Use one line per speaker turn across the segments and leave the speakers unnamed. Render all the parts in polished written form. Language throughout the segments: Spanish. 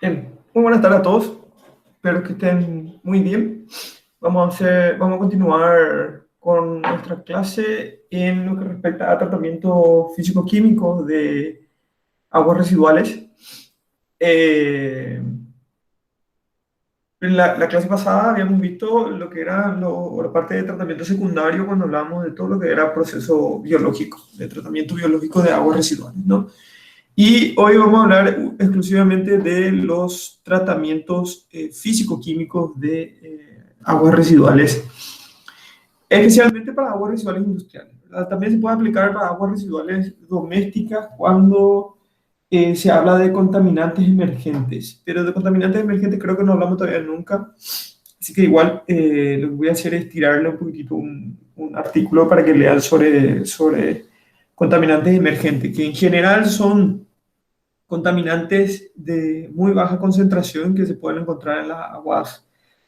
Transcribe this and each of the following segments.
Bien, muy buenas tardes a todos. Espero que estén muy bien. Vamos a continuar con nuestra clase en lo que respecta a tratamiento físico-químico de aguas residuales. En la clase pasada habíamos visto lo que era la parte de tratamiento secundario cuando hablábamos de todo lo que era proceso biológico, de tratamiento biológico de aguas residuales, ¿no? Y hoy vamos a hablar exclusivamente de los tratamientos físico-químicos de aguas residuales, especialmente para aguas residuales industriales, ¿verdad? También se puede aplicar para aguas residuales domésticas cuando se habla de contaminantes emergentes, pero de contaminantes emergentes creo que no hablamos todavía nunca, así que igual lo que voy a hacer es tirarle un poquitito un artículo para que lean sobre contaminantes emergentes, que en general son contaminantes de muy baja concentración que se pueden encontrar en las aguas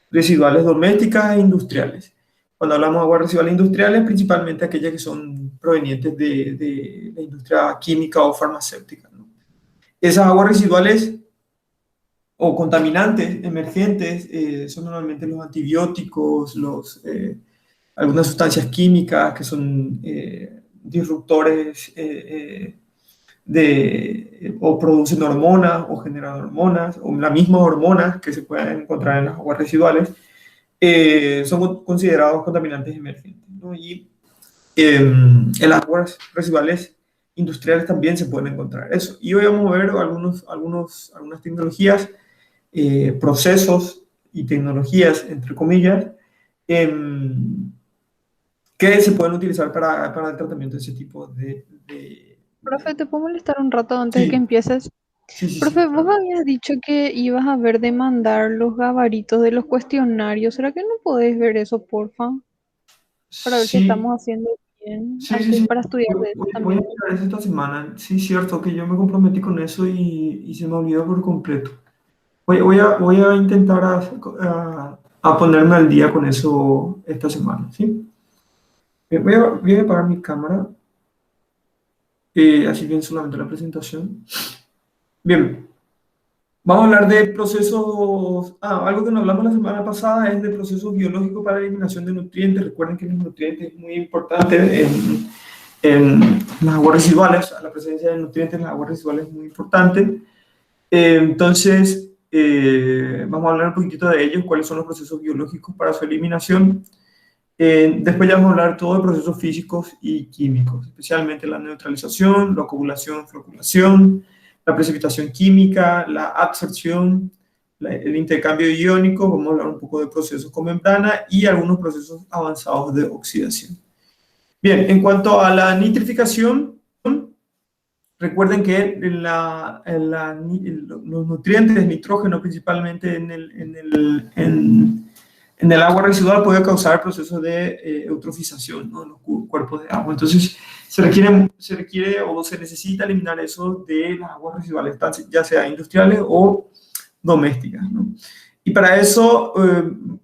residuales domésticas e industriales. Cuando hablamos de aguas residuales industriales, principalmente aquellas que son provenientes de la industria química o farmacéutica, ¿no? Esas aguas residuales o contaminantes emergentes son normalmente los antibióticos, algunas sustancias químicas que son disruptores o producen hormonas o generan hormonas, o las mismas hormonas que se pueden encontrar en las aguas residuales, son considerados contaminantes emergentes, ¿no? Y en las aguas residuales industriales también se pueden encontrar eso. Y hoy vamos a ver algunas tecnologías, procesos y tecnologías, entre comillas, em, que se pueden utilizar para el tratamiento de ese tipo
Profe, ¿te puedo molestar un rato antes de que
Sí,
empieces?
sí, sí, sí,
Profe, vos
claro.
habías dicho que ibas a ver de mandar los gabaritos de los cuestionarios. ¿Será que no podés ver eso, porfa? Para ver si
Sí,
estamos haciendo bien.
sí, sí,
Así
sí.
para estudiar de eso
Voy a
también.
mirar eso esta semana. Sí, cierto que yo me comprometí con eso y se me olvidó por completo. Voy a intentar a ponerme al día con eso esta semana, ¿sí? Voy a apagar mi cámara, así bien solamente la presentación. Bien, vamos a hablar de procesos. Algo que no hablamos la semana pasada es de procesos biológicos para la eliminación de nutrientes. Recuerden que los nutrientes es muy importante en las aguas residuales. La presencia de nutrientes en las aguas residuales es muy importante. Entonces, vamos a hablar un poquitito de ellos, cuáles son los procesos biológicos para su eliminación. Después ya vamos a hablar todo de procesos físicos y químicos, especialmente la neutralización, la coagulación, floculación, la precipitación química, la absorción, el intercambio iónico. Vamos a hablar un poco de procesos con membrana y algunos procesos avanzados de oxidación. Bien, en cuanto a la nitrificación, recuerden que los nutrientes, nitrógeno principalmente en el agua residual puede causar procesos de eutrofización, ¿no? En los cuerpos de agua. Entonces, se requiere o se necesita eliminar eso de las aguas residuales, ya sea industriales o domésticas, ¿no? Y para eso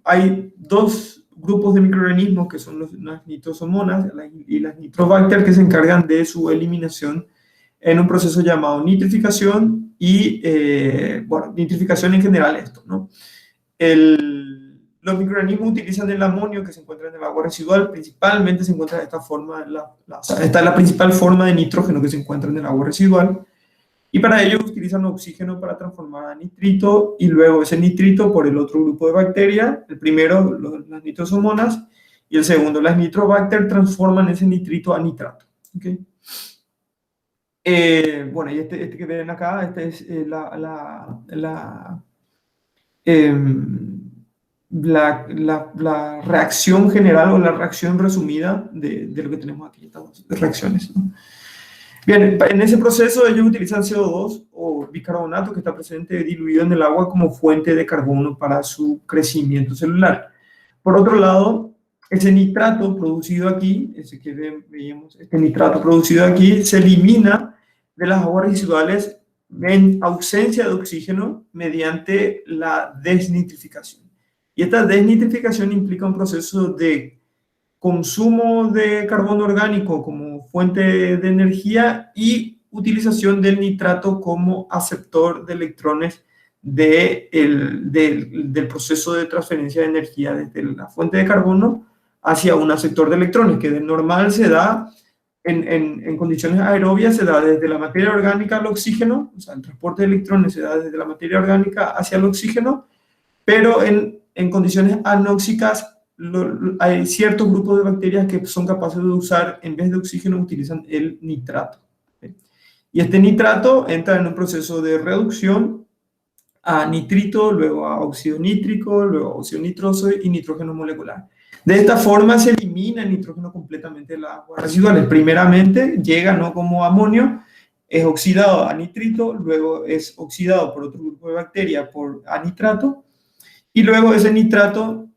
hay dos grupos de microorganismos que son las nitrosomonas y las nitrobacter que se encargan de su eliminación en un proceso llamado nitrificación y, bueno, nitrificación en general esto, ¿no? Los microorganismos utilizan el amonio que se encuentra en el agua residual, principalmente se encuentra esta forma, esta es la principal forma de nitrógeno que se encuentra en el agua residual, y para ello utilizan oxígeno para transformar a nitrito, y luego ese nitrito por el otro grupo de bacterias, el primero, las nitrosomonas, y el segundo, las nitrobacter, transforman ese nitrito a nitrato. ¿Okay? Bueno, y este que ven acá, esta es em, la reacción general o la reacción resumida de lo que tenemos aquí, estas dos reacciones, ¿no? Bien, en ese proceso ellos utilizan CO2 o bicarbonato que está presente diluido en el agua como fuente de carbono para su crecimiento celular. Por otro lado, ese nitrato producido aquí, ese que veíamos, este nitrato producido aquí, se elimina de las aguas residuales en ausencia de oxígeno mediante la desnitrificación. Y esta desnitrificación implica un proceso de consumo de carbono orgánico como fuente de energía y utilización del nitrato como aceptor de electrones del proceso de transferencia de energía desde la fuente de carbono hacia un sector de electrones, que de normal se da en condiciones aerobias, se da desde la materia orgánica al oxígeno, o sea, el transporte de electrones se da desde la materia orgánica hacia el oxígeno, pero en condiciones anóxicas hay ciertos grupos de bacterias que son capaces de usar, en vez de oxígeno, utilizan el nitrato. ¿Sí? Y este nitrato entra en un proceso de reducción a nitrito, luego a óxido nítrico, luego a óxido nitroso y nitrógeno molecular. De esta forma se elimina el nitrógeno completamente de las aguas residuales. Primeramente llega no como amonio, es oxidado a nitrito, luego es oxidado por otro grupo de bacterias a nitrato, y luego ese nitrato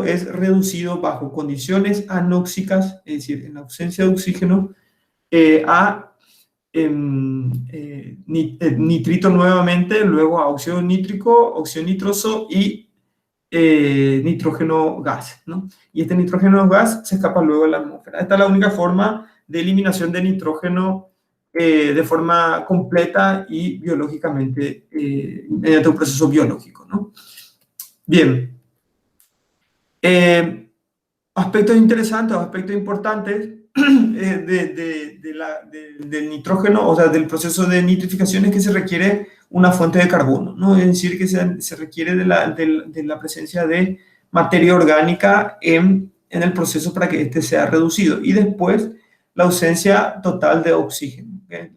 es reducido bajo condiciones anóxicas, es decir, en la ausencia de oxígeno, a nitrito nuevamente, luego a óxido nítrico, óxido nitroso y nitrógeno gas, ¿no? Y este nitrógeno gas se escapa luego a la atmósfera. Esta es la única forma de eliminación de nitrógeno de forma completa y biológicamente, mediante un proceso biológico, ¿no? Bien. Aspectos interesantes, aspectos importantes del nitrógeno, o sea, del proceso de nitrificación, es que se requiere una fuente de carbono, ¿no? Es decir, que se requiere de la presencia de materia orgánica en el proceso para que este sea reducido. Y después, la ausencia total de oxígeno. ¿Okay?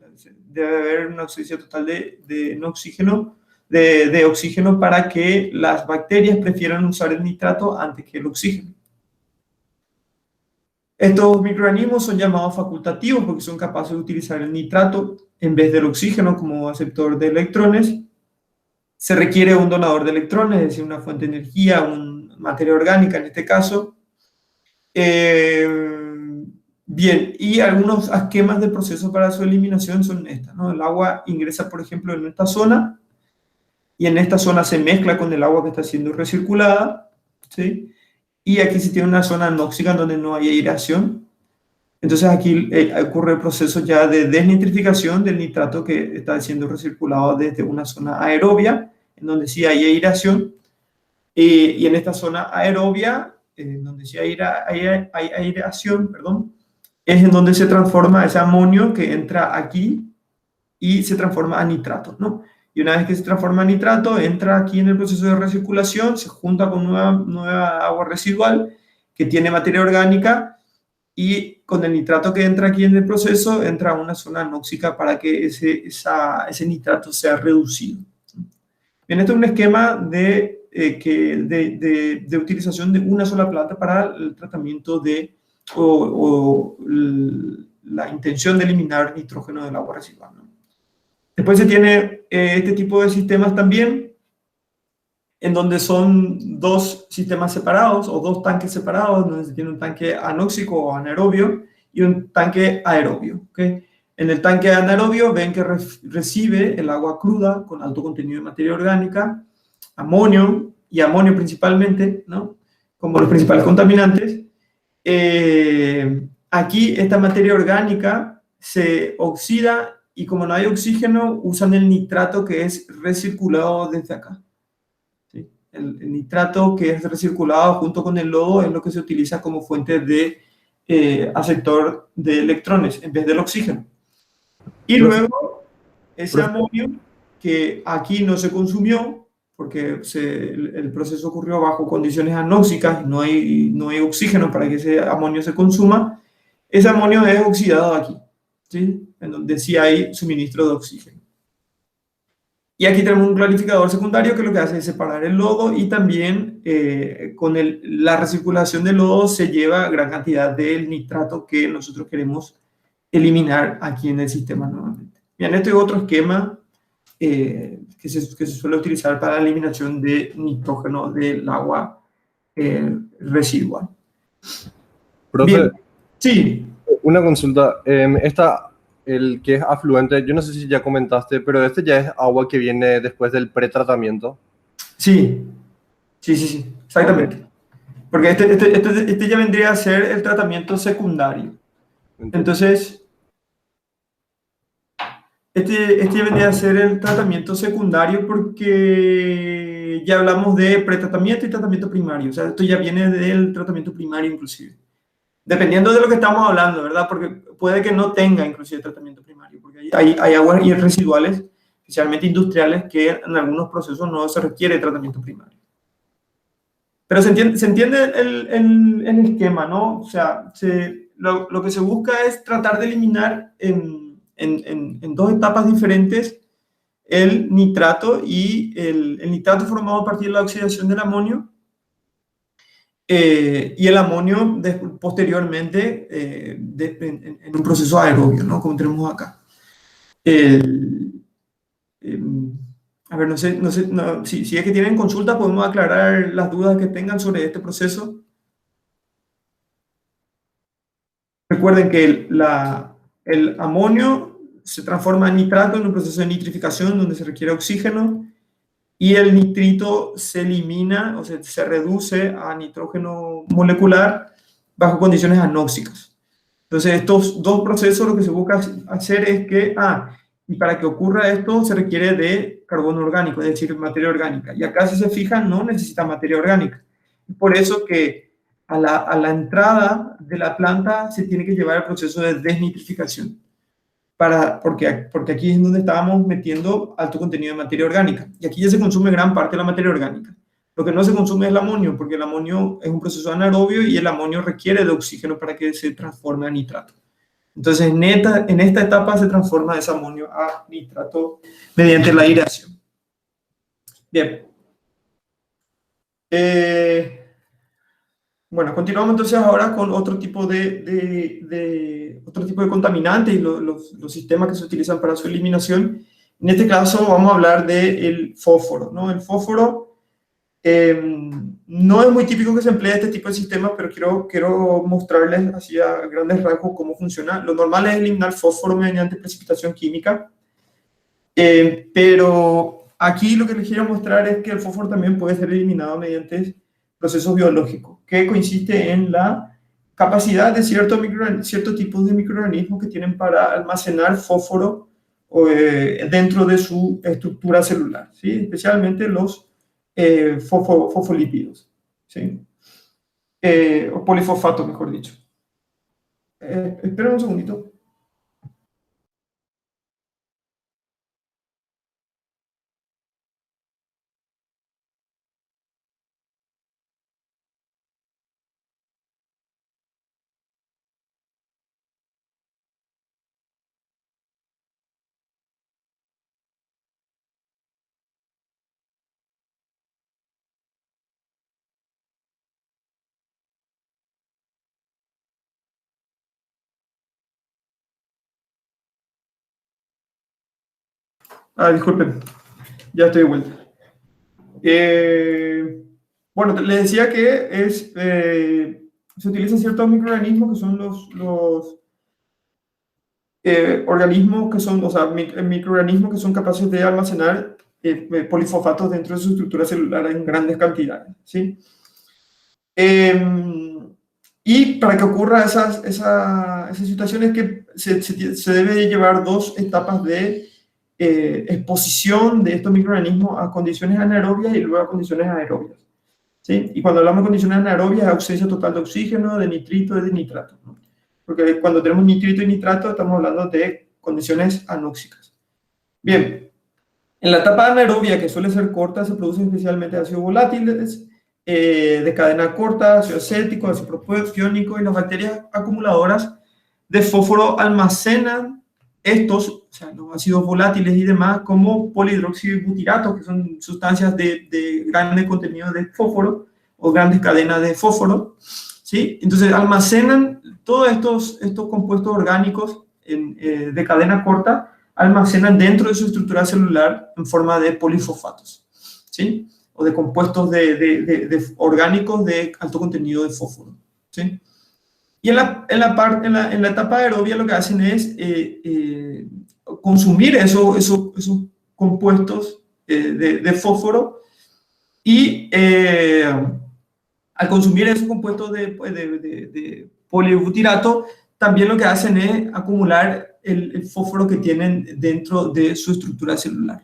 Debe haber una ausencia total de oxígeno para que las bacterias prefieran usar el nitrato antes que el oxígeno. Estos microorganismos son llamados facultativos porque son capaces de utilizar el nitrato en vez del oxígeno como aceptor de electrones. Se requiere un donador de electrones, es decir, una fuente de energía, una materia orgánica en este caso. Bien, y algunos esquemas de proceso para su eliminación son estas, ¿no? El agua ingresa, por ejemplo, en esta zona, y en esta zona se mezcla con el agua que está siendo recirculada, ¿sí? Y aquí se tiene una zona anóxica donde no hay aireación. Entonces aquí ocurre el proceso ya de desnitrificación del nitrato que está siendo recirculado desde una zona aerobia, en donde sí hay aireación, y en esta zona aerobia, donde sí hay aireación, perdón, es en donde se transforma ese amonio que entra aquí y se transforma a nitrato, ¿no? Y una vez que se transforma en nitrato, entra aquí en el proceso de recirculación, se junta con nueva agua residual que tiene materia orgánica, y con el nitrato que entra aquí en el proceso, entra a una zona anóxica para que ese nitrato sea reducido. Bien, este es un esquema de utilización de una sola planta para el tratamiento o la intención de eliminar nitrógeno del agua residual, ¿no? Después se tiene este tipo de sistemas también, en donde son dos sistemas separados o dos tanques separados, donde se tiene un tanque anóxico o anaerobio y un tanque aerobio. ¿Okay? En el tanque anaerobio ven que recibe el agua cruda con alto contenido de materia orgánica, amonio y amonio principalmente, ¿no? Como los principales contaminantes. Aquí esta materia orgánica se oxida, y como no hay oxígeno, usan el nitrato que es recirculado desde acá. ¿Sí? El nitrato que es recirculado junto con el lodo es lo que se utiliza como fuente de aceptor de electrones en vez del oxígeno. Y luego, ese amonio que aquí no se consumió, porque el proceso ocurrió bajo condiciones anóxicas, no hay oxígeno para que ese amonio se consuma, ese amonio es oxidado aquí, ¿sí? En donde sí hay suministro de oxígeno. Y aquí tenemos un clarificador secundario que lo que hace es separar el lodo, y también con la recirculación del lodo se lleva gran cantidad del nitrato que nosotros queremos eliminar aquí en el sistema nuevamente. Bien, este es otro esquema que se suele utilizar para la eliminación de nitrógeno del agua residual.
Profe,
bien, sí.
Una consulta. El que es afluente, yo no sé si ya comentaste, pero este ya es agua que viene después del pretratamiento.
Sí, exactamente. Okay. Porque este ya vendría a ser el tratamiento secundario. Entonces, Este vendría a ser el tratamiento secundario porque ya hablamos de pretratamiento y tratamiento primario. O sea, esto ya viene del tratamiento primario inclusive. Dependiendo de lo que estamos hablando, ¿verdad? Porque puede que no tenga inclusive tratamiento primario, porque hay aguas residuales, especialmente industriales, que en algunos procesos no se requiere tratamiento primario. Pero se entiende el esquema, ¿no? O sea, lo que se busca es tratar de eliminar en dos etapas diferentes el nitrato y el nitrato formado a partir de la oxidación del amonio y el amonio posteriormente en un proceso aerobio, ¿no? Como tenemos acá. A ver, no sé si es que tienen consulta, podemos aclarar las dudas que tengan sobre este proceso. Recuerden que el amonio se transforma en nitrato en un proceso de nitrificación donde se requiere oxígeno y el nitrito se elimina, o sea, se reduce a nitrógeno molecular bajo condiciones anóxicas. Entonces, estos dos procesos lo que se busca hacer es que, y para que ocurra esto se requiere de carbono orgánico, es decir, materia orgánica. Y acá, si se fijan, no necesita materia orgánica. Por eso que a la entrada de la planta se tiene que llevar el proceso de desnitrificación, porque aquí es donde estábamos metiendo alto contenido de materia orgánica. Y aquí ya se consume gran parte de la materia orgánica. Lo que no se consume es el amonio, porque el amonio es un proceso anaerobio y el amonio requiere de oxígeno para que se transforme a nitrato. Entonces, en esta etapa se transforma ese amonio a nitrato mediante la aireación. Bien. Bueno, continuamos entonces ahora con otro tipo de contaminantes y los sistemas que se utilizan para su eliminación. En este caso vamos a hablar del fósforo, ¿no? El fósforo no es muy típico que se emplee este tipo de sistemas, pero quiero mostrarles así a grandes rasgos cómo funciona. Lo normal es eliminar fósforo mediante precipitación química, pero aquí lo que les quiero mostrar es que el fósforo también puede ser eliminado mediante procesos biológicos, que consiste en la capacidad de ciertos tipos de microorganismos que tienen para almacenar fósforo dentro de su estructura celular, ¿sí? Especialmente los fosfolípidos, ¿sí? O polifosfatos, mejor dicho. Espera un segundito. Disculpen, ya estoy de vuelta. Bueno, les decía que se utilizan ciertos microorganismos que son los organismos que son, o sea, microorganismos que son capaces de almacenar polifosfatos dentro de su estructura celular en grandes cantidades, ¿sí? Y para que ocurra esa situación es que se debe llevar dos etapas de exposición de estos microorganismos a condiciones anaerobias y luego a condiciones aerobias, ¿sí? Y cuando hablamos de condiciones anaerobias, ausencia total de oxígeno, de nitrito y de nitrato, ¿no? Porque cuando tenemos nitrito y nitrato estamos hablando de condiciones anóxicas. Bien, en la etapa anaerobia, que suele ser corta, se producen especialmente ácidos volátiles de cadena corta, ácido acético, ácido propiónico, y las bacterias acumuladoras de fósforo almacenan estos, o sea, los ácidos volátiles y demás, como polihidroxibutirato, que son sustancias de grande contenido de fósforo o grandes cadenas de fósforo, ¿sí? Entonces almacenan todos estos compuestos orgánicos de cadena corta, almacenan dentro de su estructura celular en forma de polifosfatos, ¿sí? O de compuestos orgánicos de alto contenido de fósforo, ¿sí? Y en la etapa aerobia lo que hacen es consumir esos compuestos de fósforo y al consumir esos compuestos de polibutirato también lo que hacen es acumular el fósforo que tienen dentro de su estructura celular.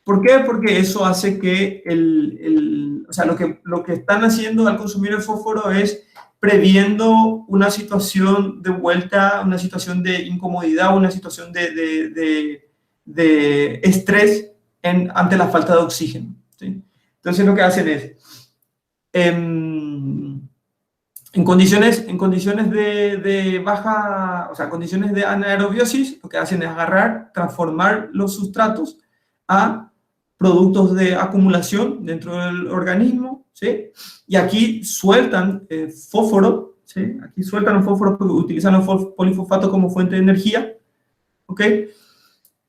¿Por qué? Porque eso hace que o sea, lo que están haciendo al consumir el fósforo es previendo una situación de vuelta, una situación de incomodidad, una situación de estrés ante la falta de oxígeno, ¿sí? Entonces lo que hacen es, en condiciones de baja, o sea, condiciones de anaerobiosis, lo que hacen es agarrar, transformar los sustratos a productos de acumulación dentro del organismo, ¿sí? Y aquí sueltan fósforo, ¿sí? Aquí sueltan el fósforo porque utilizan los polifosfatos como fuente de energía, ¿ok?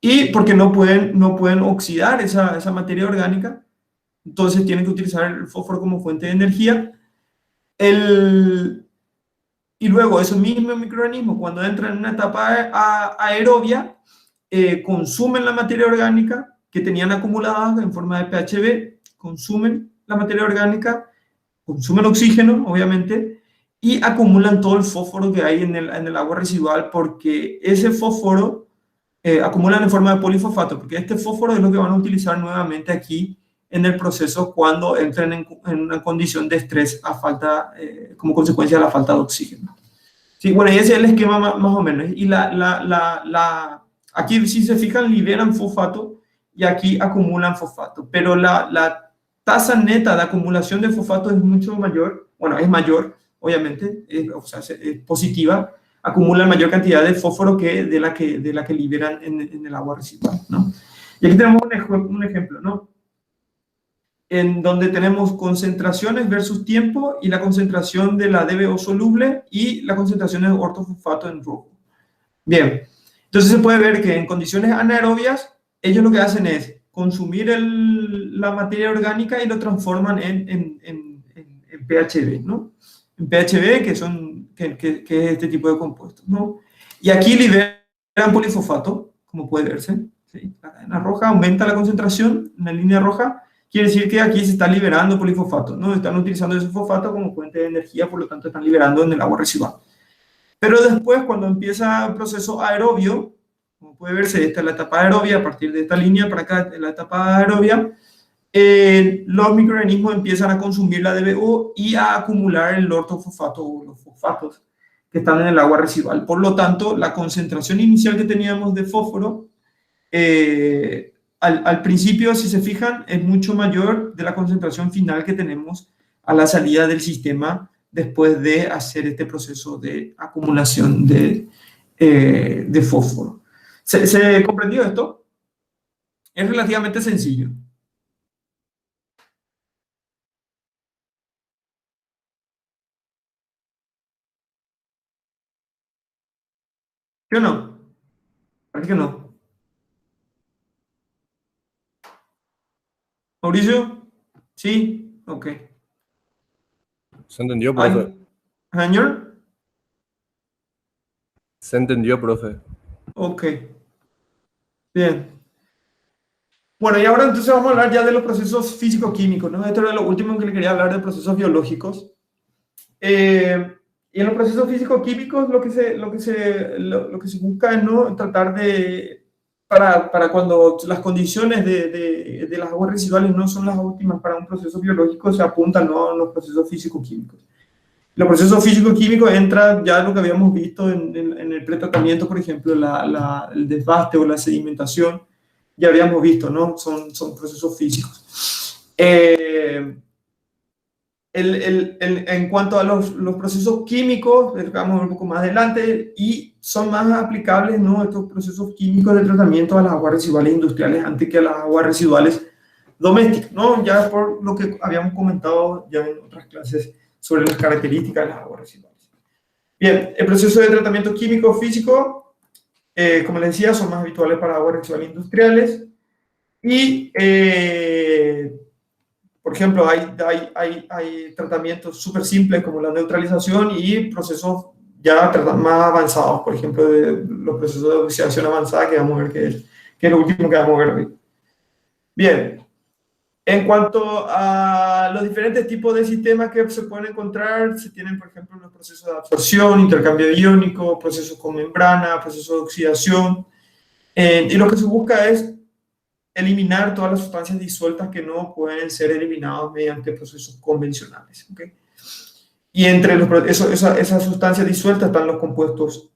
Y porque no pueden oxidar esa materia orgánica, entonces tienen que utilizar el fósforo como fuente de energía. Y luego esos mismos microorganismos, cuando entran en una etapa aerobia, consumen la materia orgánica que tenían acumulada en forma de PHB, consumen la materia orgánica, consumen oxígeno, obviamente, y acumulan todo el fósforo que hay en el agua residual, porque ese fósforo acumulan en forma de polifosfato, porque este fósforo es lo que van a utilizar nuevamente aquí en el proceso cuando entren en una condición de estrés como consecuencia de la falta de oxígeno. Sí, bueno, y ese es el esquema más o menos. Y aquí, si se fijan, liberan fosfato y aquí acumulan fosfato. Pero la tasa neta de acumulación de fosfato es mucho mayor. Bueno, es mayor, obviamente, o sea, es positiva. Acumulan mayor cantidad de fósforo que de la que liberan en el agua residual, ¿no? Y aquí tenemos un ejemplo, ¿no? En donde tenemos concentraciones versus tiempo y la concentración de la DBO soluble y la concentración de ortofosfato en rojo. Bien, entonces se puede ver que en condiciones anaerobias, ellos lo que hacen es consumir la materia orgánica y lo transforman en PHB, ¿no? En PHB, que es este tipo de compuestos, ¿no? Y aquí liberan polifosfato, como puede verse, ¿sí? La cadena roja aumenta la concentración en la línea roja. Quiere decir que aquí se está liberando polifosfato, ¿no? Están utilizando ese fosfato como fuente de energía, por lo tanto están liberando en el agua residual. Pero después, cuando empieza el proceso aerobio, como puede verse, esta es la etapa aerobia, a partir de esta línea para acá es la etapa aerobia, los microorganismos empiezan a consumir la DBO y a acumular el ortofosfato o los fosfatos que están en el agua residual. Por lo tanto, la concentración inicial que teníamos de fósforo al principio, si se fijan, es mucho mayor de la concentración final que tenemos a la salida del sistema después de hacer este proceso de acumulación de fósforo. ¿Se comprendió esto? Es relativamente sencillo. ¿Sí o no? Parece que no. ¿Mauricio? ¿Sí? Ok.
¿Se entendió, profe?
¿Señor?
Se entendió, profe.
Ok. Bien. Bueno, y ahora entonces vamos a hablar ya de los procesos físico-químicos, ¿no? Esto era lo último que le quería hablar de procesos biológicos. Y en los procesos físico-químicos lo que se busca es, ¿no?, tratar de, para cuando las condiciones de las aguas residuales no son las óptimas para un proceso biológico, se apuntan, ¿no?, a los procesos físico-químicos. Los procesos físico-químicos entran ya lo que habíamos visto en el pretratamiento, por ejemplo, el desbaste o la sedimentación, ya habíamos visto, ¿no? Son procesos físicos. En cuanto a los procesos químicos, vamos a ver un poco más adelante, y son más aplicables, ¿no?, estos procesos químicos de tratamiento a las aguas residuales industriales antes que a las aguas residuales domésticas, ¿no? Ya por lo que habíamos comentado ya en otras clases sobre las características de las aguas residuales. Bien, el proceso de tratamiento químico físico, como les decía, son más habituales para aguas residuales industriales y por ejemplo, hay tratamientos súper simples como la neutralización y procesos ya más avanzados, por ejemplo, de los procesos de oxidación avanzada que vamos a ver que es lo último que vamos a ver hoy. Bien, En cuanto a los diferentes tipos de sistemas que se pueden encontrar, se tienen, por ejemplo, los procesos de absorción, intercambio iónico, procesos con membrana, procesos de oxidación, y lo que se busca es eliminar todas las sustancias disueltas que no pueden ser eliminadas mediante procesos convencionales. ¿Okay? Y entre esas sustancias disueltas están los compuestos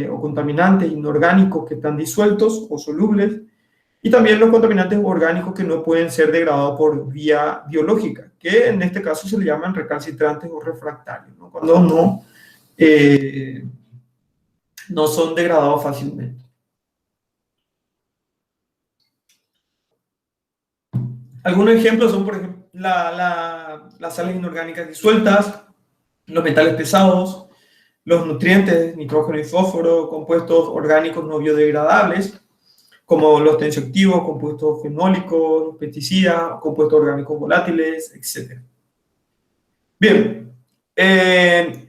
o contaminantes inorgánicos que están disueltos o solubles, y también los contaminantes orgánicos que no pueden ser degradados por vía biológica, que en este caso se le llaman recalcitrantes o refractarios, ¿no? Cuando no son degradados fácilmente. Algunos ejemplos son, por ejemplo, las sales inorgánicas disueltas, los metales pesados, los nutrientes, nitrógeno y fósforo, compuestos orgánicos no biodegradables, como los tensioactivos, compuestos fenólicos, pesticidas, compuestos orgánicos volátiles, etc. Bien,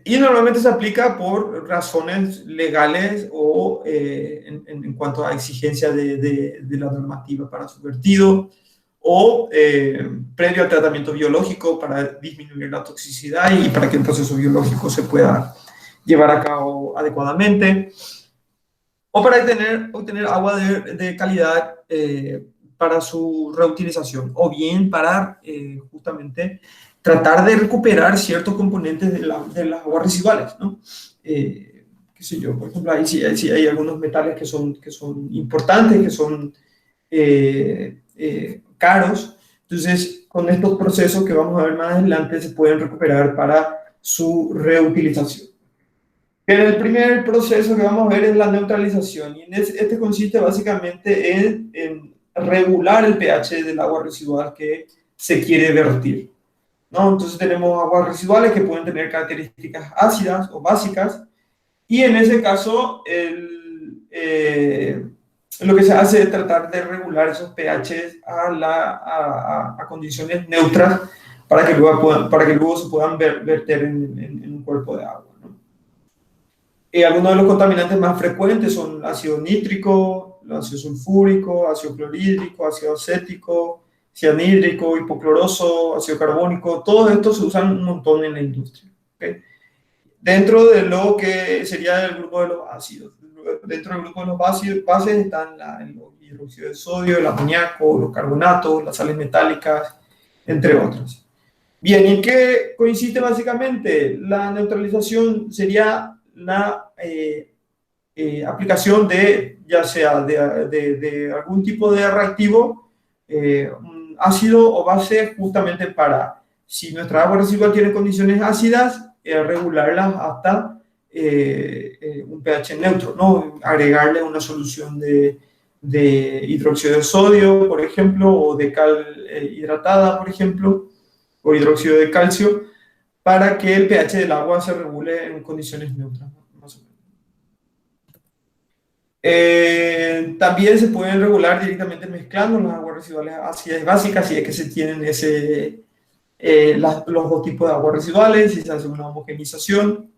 y normalmente se aplica por razones legales o en cuanto a exigencia de la normativa para su vertido, o previo al tratamiento biológico para disminuir la toxicidad y para que el proceso biológico se pueda llevar a cabo adecuadamente, o para obtener agua de calidad para su reutilización, o bien para justamente tratar de recuperar ciertos componentes de las aguas residuales, ¿no? Qué sé yo, por ejemplo, ahí sí hay algunos metales que son importantes, que son caros. Entonces, con estos procesos que vamos a ver más adelante, se pueden recuperar para su reutilización. Pero el primer proceso que vamos a ver es la neutralización, y este consiste básicamente en regular el pH del agua residual que se quiere vertir, ¿no? Entonces tenemos aguas residuales que pueden tener características ácidas o básicas, y en ese caso lo que se hace es tratar de regular esos pHs a condiciones neutras para que luego se puedan verter en un cuerpo de agua, ¿no? Algunos de los contaminantes más frecuentes son ácido nítrico, ácido sulfúrico, ácido clorhídrico, ácido acético, cianhídrico, hipocloroso, ácido carbónico. Todos estos se usan un montón en la industria, ¿okay? Dentro de lo que sería el grupo de los ácidos. Dentro del grupo de los bases están el hidróxido de sodio, el amoníaco, los carbonatos, las sales metálicas, entre otros. Bien, ¿en qué consiste básicamente? La neutralización sería la aplicación ya sea de algún tipo de reactivo, un ácido o base, justamente para, si nuestra agua residual tiene condiciones ácidas, regularlas hasta un pH neutro, ¿no? Agregarle una solución de hidróxido de sodio, por ejemplo, o de cal hidratada, por ejemplo, o hidróxido de calcio, para que el pH del agua se regule en condiciones neutras, ¿no? Más o menos. También se pueden regular directamente mezclando las aguas residuales ácidas y básicas, si es que se tienen los dos tipos de aguas residuales, si se hace una homogenización,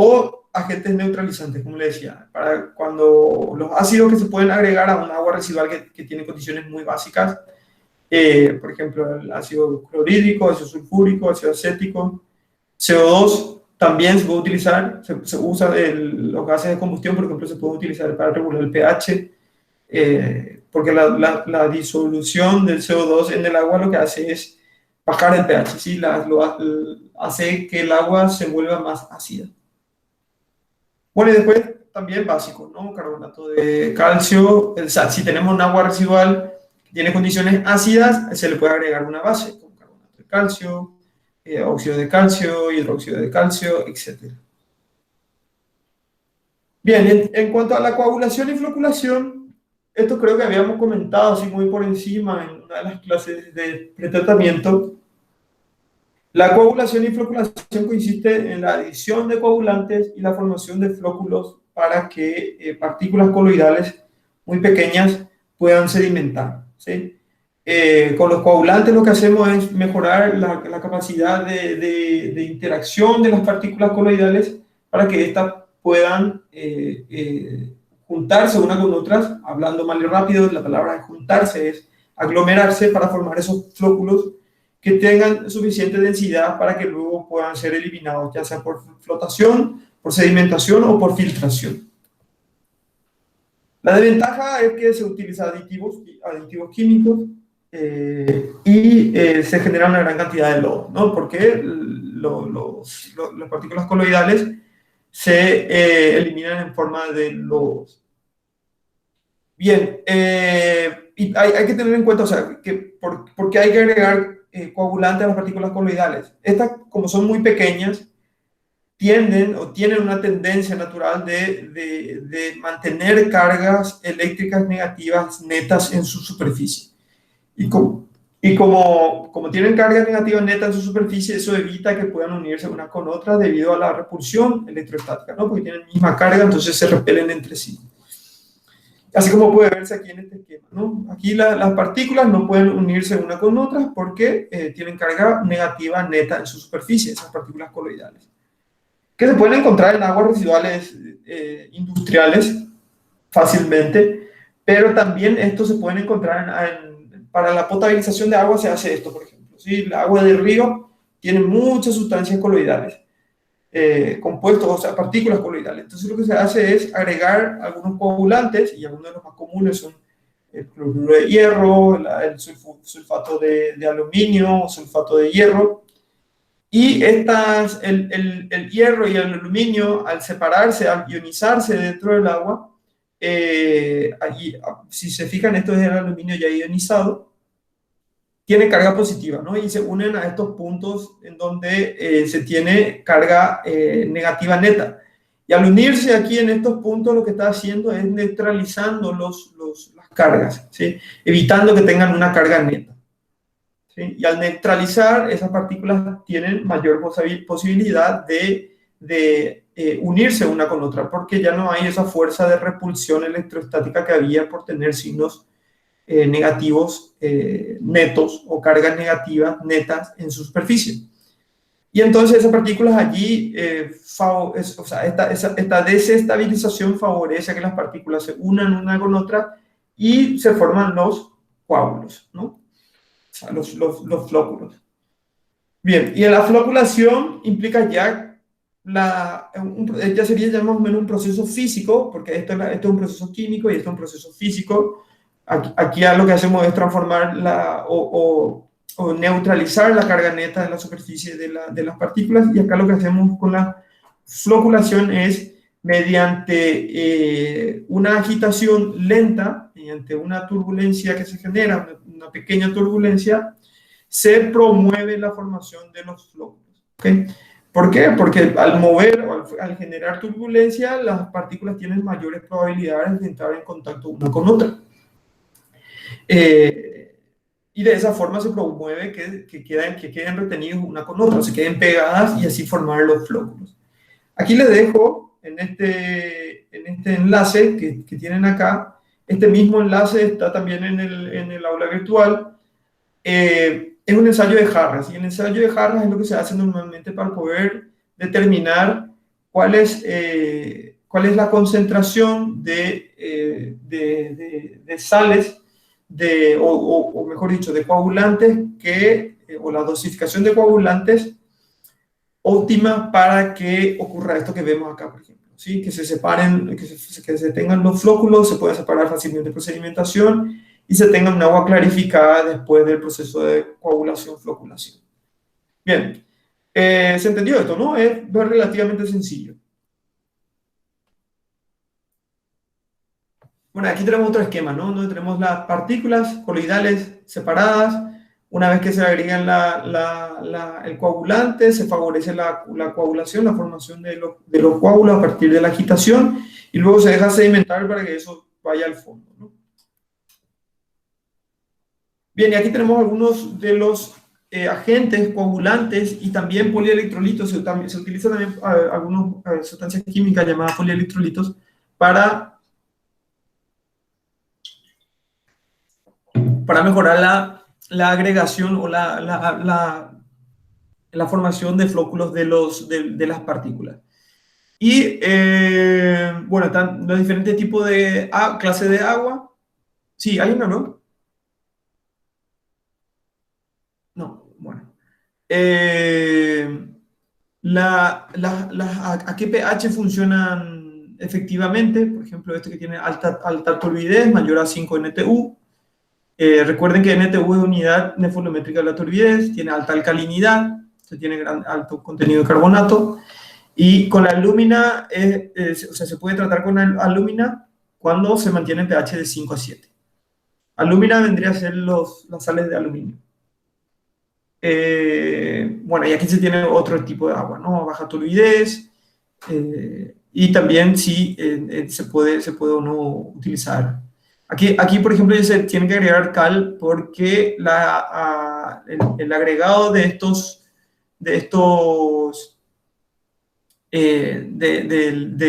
o agentes neutralizantes, como le decía, para cuando los ácidos que se pueden agregar a un agua residual que tiene condiciones muy básicas, por ejemplo, el ácido clorhídrico, ácido sulfúrico, ácido acético, CO2 también se puede utilizar, se usa los gases de combustión, por ejemplo, se puede utilizar para regular el pH, porque la disolución del CO2 en el agua lo que hace es bajar el pH, ¿sí? Hace que el agua se vuelva más ácida. Bueno, y después también básico, ¿no? Carbonato de calcio. O sea, si tenemos un agua residual que tiene condiciones ácidas, se le puede agregar una base con carbonato de calcio, óxido de calcio, hidróxido de calcio, etc. Bien, en cuanto a la coagulación y floculación, esto creo que habíamos comentado así muy por encima en una de las clases de pretratamiento. La coagulación y floculación consiste en la adición de coagulantes y la formación de flóculos para que partículas coloidales muy pequeñas puedan sedimentar, ¿sí? Con los coagulantes lo que hacemos es mejorar la capacidad de interacción de las partículas coloidales para que éstas puedan juntarse unas con otras. Hablando mal y rápido, la palabra juntarse es aglomerarse para formar esos flóculos que tengan suficiente densidad para que luego puedan ser eliminados, ya sea por flotación, por sedimentación o por filtración. La desventaja es que se utilizan aditivos químicos se genera una gran cantidad de lodo, ¿no? Porque las partículas coloidales se eliminan en forma de lodos. Bien, y hay que tener en cuenta, o sea, ¿por qué hay que agregar coagulantes a las partículas coloidales? Estas, como son muy pequeñas, tienen una tendencia natural de mantener cargas eléctricas negativas netas en su superficie. Y como tienen cargas negativas netas en su superficie, eso evita que puedan unirse unas con otras debido a la repulsión electrostática, ¿no? Porque tienen la misma carga, entonces se repelen entre sí. Así como puede verse aquí en este esquema, ¿no? Aquí las partículas no pueden unirse una con otras porque tienen carga negativa neta en su superficie, esas partículas coloidales, que se pueden encontrar en aguas residuales industriales fácilmente, pero también esto se pueden encontrar para la potabilización de agua se hace esto, por ejemplo. ¿Sí? El agua del río tiene muchas sustancias coloidales, compuestos, o sea, partículas coloidales. Entonces lo que se hace es agregar algunos coagulantes, y algunos de los más comunes son el cloruro de hierro, el sulfato de aluminio, sulfato de hierro. Y el hierro y el aluminio, al separarse, al ionizarse dentro del agua, si se fijan, esto es el aluminio ya ionizado, tiene carga positiva, ¿no? Y se unen a estos puntos en donde se tiene carga negativa neta. Y al unirse aquí en estos puntos, lo que está haciendo es neutralizando las cargas, ¿sí? Evitando que tengan una carga neta. ¿Sí? Y al neutralizar, esas partículas tienen mayor posibilidad de unirse una con otra, porque ya no hay esa fuerza de repulsión electrostática que había por tener signos negativos netos o cargas negativas netas en su superficie. Y entonces esas partículas allí, o sea, esta desestabilización favorece que las partículas se unan una con otra y se forman los coágulos, ¿no? O sea, los flóculos. Bien, y la floculación implica ya ya sería ya más o menos un proceso físico, porque esto es un proceso químico y esto es un proceso físico. Aquí lo que hacemos es transformar o neutralizar la carga neta de la superficie de las partículas, y acá lo que hacemos con la floculación es mediante una agitación lenta, mediante una turbulencia que se genera, una pequeña turbulencia, se promueve la formación de los flóculos. ¿Okay? ¿Por qué? Porque al mover o al generar turbulencia, las partículas tienen mayores probabilidades de entrar en contacto una con otra. Y de esa forma se promueve que queden retenidos una con otra, se queden pegadas y así formar los flóculos. Aquí les dejo en este enlace que tienen acá. Este mismo enlace está también en el aula virtual. Es un ensayo de jarras, y el ensayo de jarras es lo que se hace normalmente para poder determinar cuál es la concentración de sales, o mejor dicho, de coagulantes, o la dosificación de coagulantes óptima para que ocurra esto que vemos acá, por ejemplo, ¿sí? Que se separen, que se tengan los flóculos, se pueden separar fácilmente por sedimentación, y se tenga un agua clarificada después del proceso de coagulación-floculación. Bien, ¿se entendió esto, no? Es relativamente sencillo. Bueno, aquí tenemos otro esquema, ¿no? Donde tenemos las partículas coloidales separadas. Una vez que se agregan el coagulante, se favorece la coagulación, la formación de los coágulos a partir de la agitación, y luego se deja sedimentar para que eso vaya al fondo, ¿no? Bien, y aquí tenemos algunos de los agentes coagulantes y también polielectrolitos. Se utilizan también algunas sustancias químicas llamadas polielectrolitos para mejorar la agregación o la formación de flóculos de las partículas. Y bueno, están los diferentes tipos de clases de agua. Sí, hay una, ¿no? ¿A qué pH funcionan efectivamente? Por ejemplo, este que tiene alta turbidez, mayor a 5 NTU. Recuerden que NTU es unidad nefolométrica de la turbidez, tiene alta alcalinidad, tiene alto contenido de carbonato. Y con la alúmina, o sea, se puede tratar con alúmina cuando se mantiene en pH de 5 a 7. Alúmina vendría a ser las sales de aluminio. Bueno, y aquí se tiene otro tipo de agua, ¿no? Baja turbidez, y también sí se puede o no utilizar. Aquí, por ejemplo, se tiene que agregar cal porque el agregado de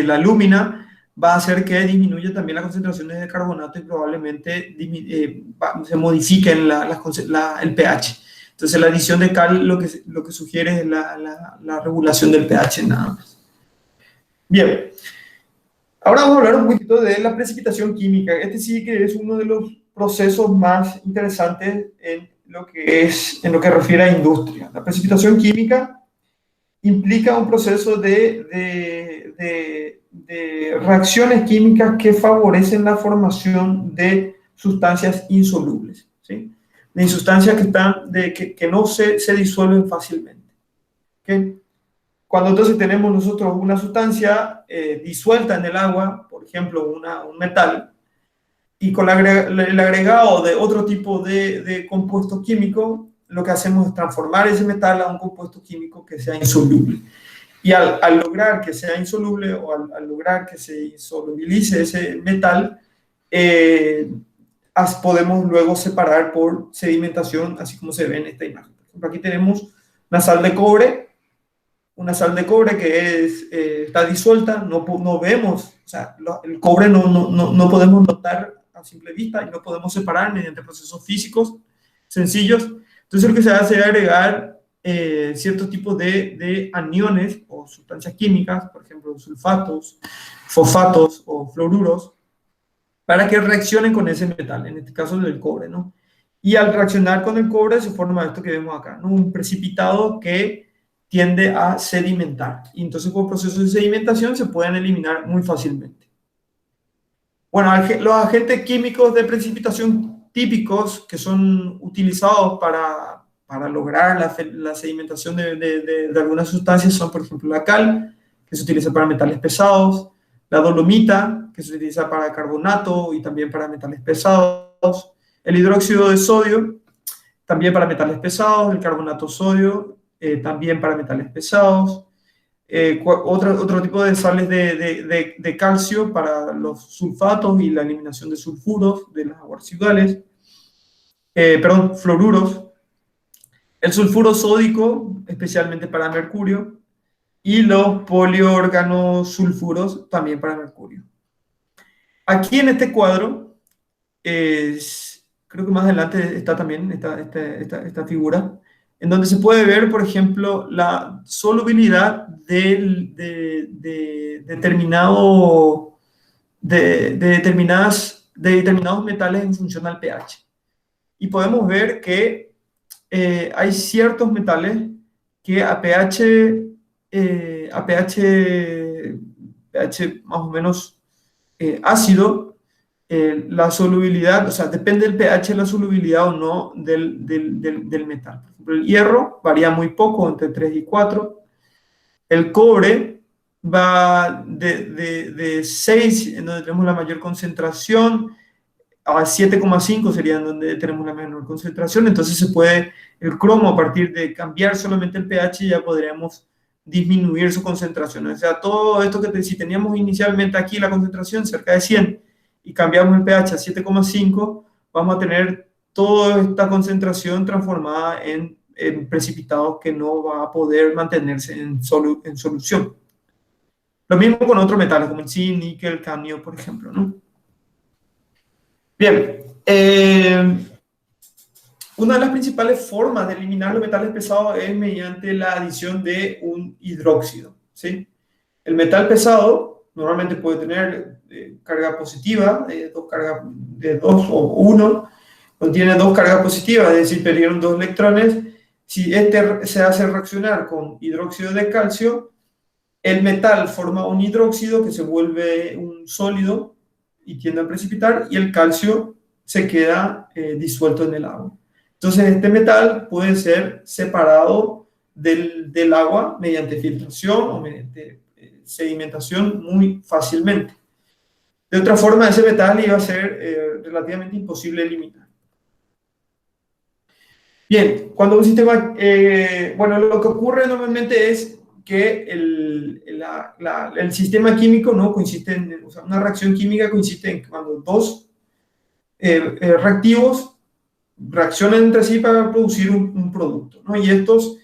la alúmina va a hacer que disminuya también las concentraciones de carbonato y probablemente se modifique el pH. Entonces la adición de cal lo que sugiere es la regulación del pH nada más. Bien, ahora vamos a hablar un poquito de la precipitación química. Este sí que es uno de los procesos más interesantes en lo que refiere a industria. La precipitación química implica un proceso de reacciones químicas que favorecen la formación de sustancias insolubles, ¿sí? De sustancias que no se disuelven fácilmente, ¿okay? Cuando entonces tenemos nosotros una sustancia disuelta en el agua, por ejemplo, un metal, y con el agregado de otro tipo de compuesto químico, lo que hacemos es transformar ese metal a un compuesto químico que sea insoluble. Y al lograr que sea insoluble o al lograr que se insolubilice ese metal, podemos luego separar por sedimentación, así como se ve en esta imagen. Por ejemplo, aquí tenemos una sal de cobre que está disuelta, no vemos, o sea, el cobre no podemos notar a simple vista y no podemos separar mediante procesos físicos sencillos. Entonces lo que se hace es agregar ciertos tipos de aniones o sustancias químicas, por ejemplo, sulfatos, fosfatos o fluoruros, para que reaccionen con ese metal, en este caso el cobre, ¿no? Y al reaccionar con el cobre se forma esto que vemos acá, ¿no? Un precipitado que tiende a sedimentar. Y entonces por procesos de sedimentación se pueden eliminar muy fácilmente. Bueno, los agentes químicos de precipitación típicos que son utilizados para lograr la sedimentación de algunas sustancias son, por ejemplo, la cal, que se utiliza para metales pesados, la dolomita, que se utiliza para carbonato y también para metales pesados, el hidróxido de sodio, también para metales pesados, el carbonato sodio, también para metales pesados, otro tipo de sales de calcio para los sulfatos y la eliminación de sulfuros de las aguas residuales, fluoruros, el sulfuro sódico, especialmente para mercurio, y los poliorganosulfuros también para mercurio. Aquí en este cuadro, creo que más adelante está también esta figura, en donde se puede ver, por ejemplo, la solubilidad de determinados metales en función al pH. Y podemos ver que hay ciertos metales que a pH más o menos ácido, la solubilidad, o sea, depende del pH de la solubilidad o no del metal. Por ejemplo, el hierro varía muy poco, entre 3 y 4. El cobre va de 6, en donde tenemos la mayor concentración, a 7,5 sería en donde tenemos la menor concentración. Entonces el cromo, a partir de cambiar solamente el pH, ya podríamos disminuir su concentración. O sea, todo esto si teníamos inicialmente aquí la concentración cerca de 100 y cambiamos el pH a 7,5, vamos a tener toda esta concentración transformada en precipitados que no va a poder mantenerse en solución. Lo mismo con otros metales como el zinc, níquel, cadmio, por ejemplo, ¿no? Bien, una de las principales formas de eliminar los metales pesados es mediante la adición de un hidróxido, ¿sí? El metal pesado normalmente puede tener carga positiva, de dos o uno, contiene dos cargas positivas, es decir, perdieron 2 electrones. si este se hace reaccionar con hidróxido de calcio, el metal forma un hidróxido que se vuelve un sólido y tiende a precipitar, y el calcio se queda disuelto en el agua. Entonces, este metal puede ser separado del agua mediante filtración o mediante sedimentación muy fácilmente. De otra forma, ese metal iba a ser relativamente imposible eliminar. Bien, cuando un sistema, bueno, lo que ocurre normalmente es que el sistema químico no consiste en, o sea, una reacción química consiste en cuando dos reactivos reaccionan entre sí para producir un producto, ¿no? Y estos,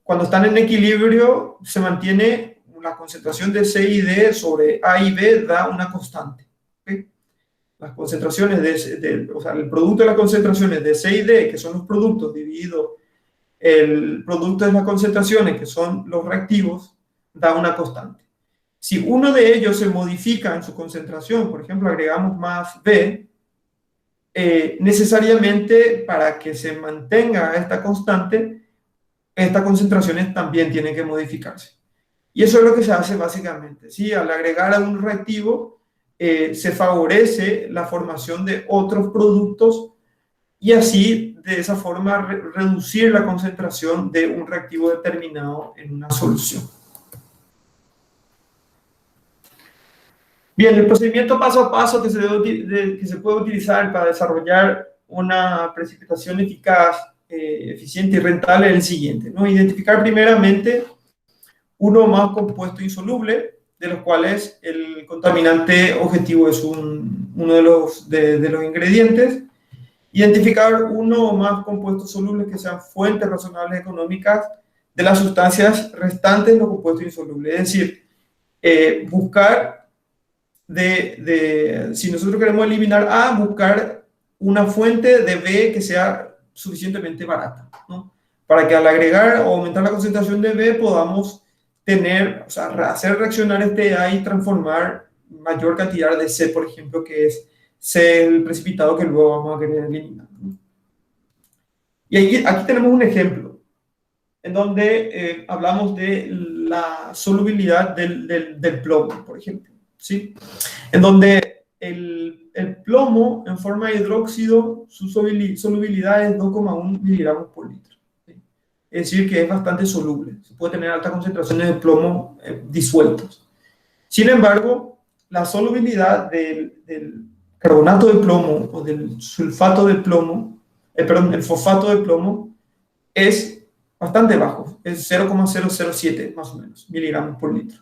cuando están en equilibrio, se mantiene la concentración de C y D sobre A y B, da una constante. ¿Okay? Las concentraciones o sea, el producto de las concentraciones de C y D, que son los productos, dividido el producto de las concentraciones, que son los reactivos, da una constante. Si uno de ellos se modifica en su concentración, por ejemplo, agregamos más B, necesariamente para que se mantenga esta constante, estas concentraciones también tienen que modificarse. Y eso es lo que se hace básicamente, ¿sí? Al agregar a un reactivo, se favorece la formación de otros productos y así, de esa forma, reducir la concentración de un reactivo determinado en una solución. Bien, el procedimiento paso a paso que se puede utilizar para desarrollar una precipitación eficaz, eficiente y rentable es el siguiente, ¿no? Identificar primeramente uno o más compuestos insolubles, de los cuales el contaminante objetivo es uno de los ingredientes. Identificar uno o más compuestos solubles que sean fuentes razonables económicas de las sustancias restantes de los compuestos insolubles. Es decir, buscar si nosotros queremos eliminar A, buscar una fuente de B que sea suficientemente barata, ¿no? Para que al agregar o aumentar la concentración de B podamos tener, o sea, hacer reaccionar este A y transformar mayor cantidad de C, por ejemplo, que es C, el precipitado que luego vamos a querer eliminar, ¿no? Y aquí tenemos un ejemplo en donde hablamos de la solubilidad del plomo, por ejemplo, ¿sí? En donde el plomo en forma de hidróxido, su solubilidad es 2,1 miligramos por litro. ¿Sí? Es decir, que es bastante soluble. Se puede tener altas concentraciones de plomo disueltos. Sin embargo, la solubilidad del carbonato de plomo o del sulfato de plomo, perdón, el fosfato de plomo es bastante bajo, es 0,007 más o menos miligramos por litro.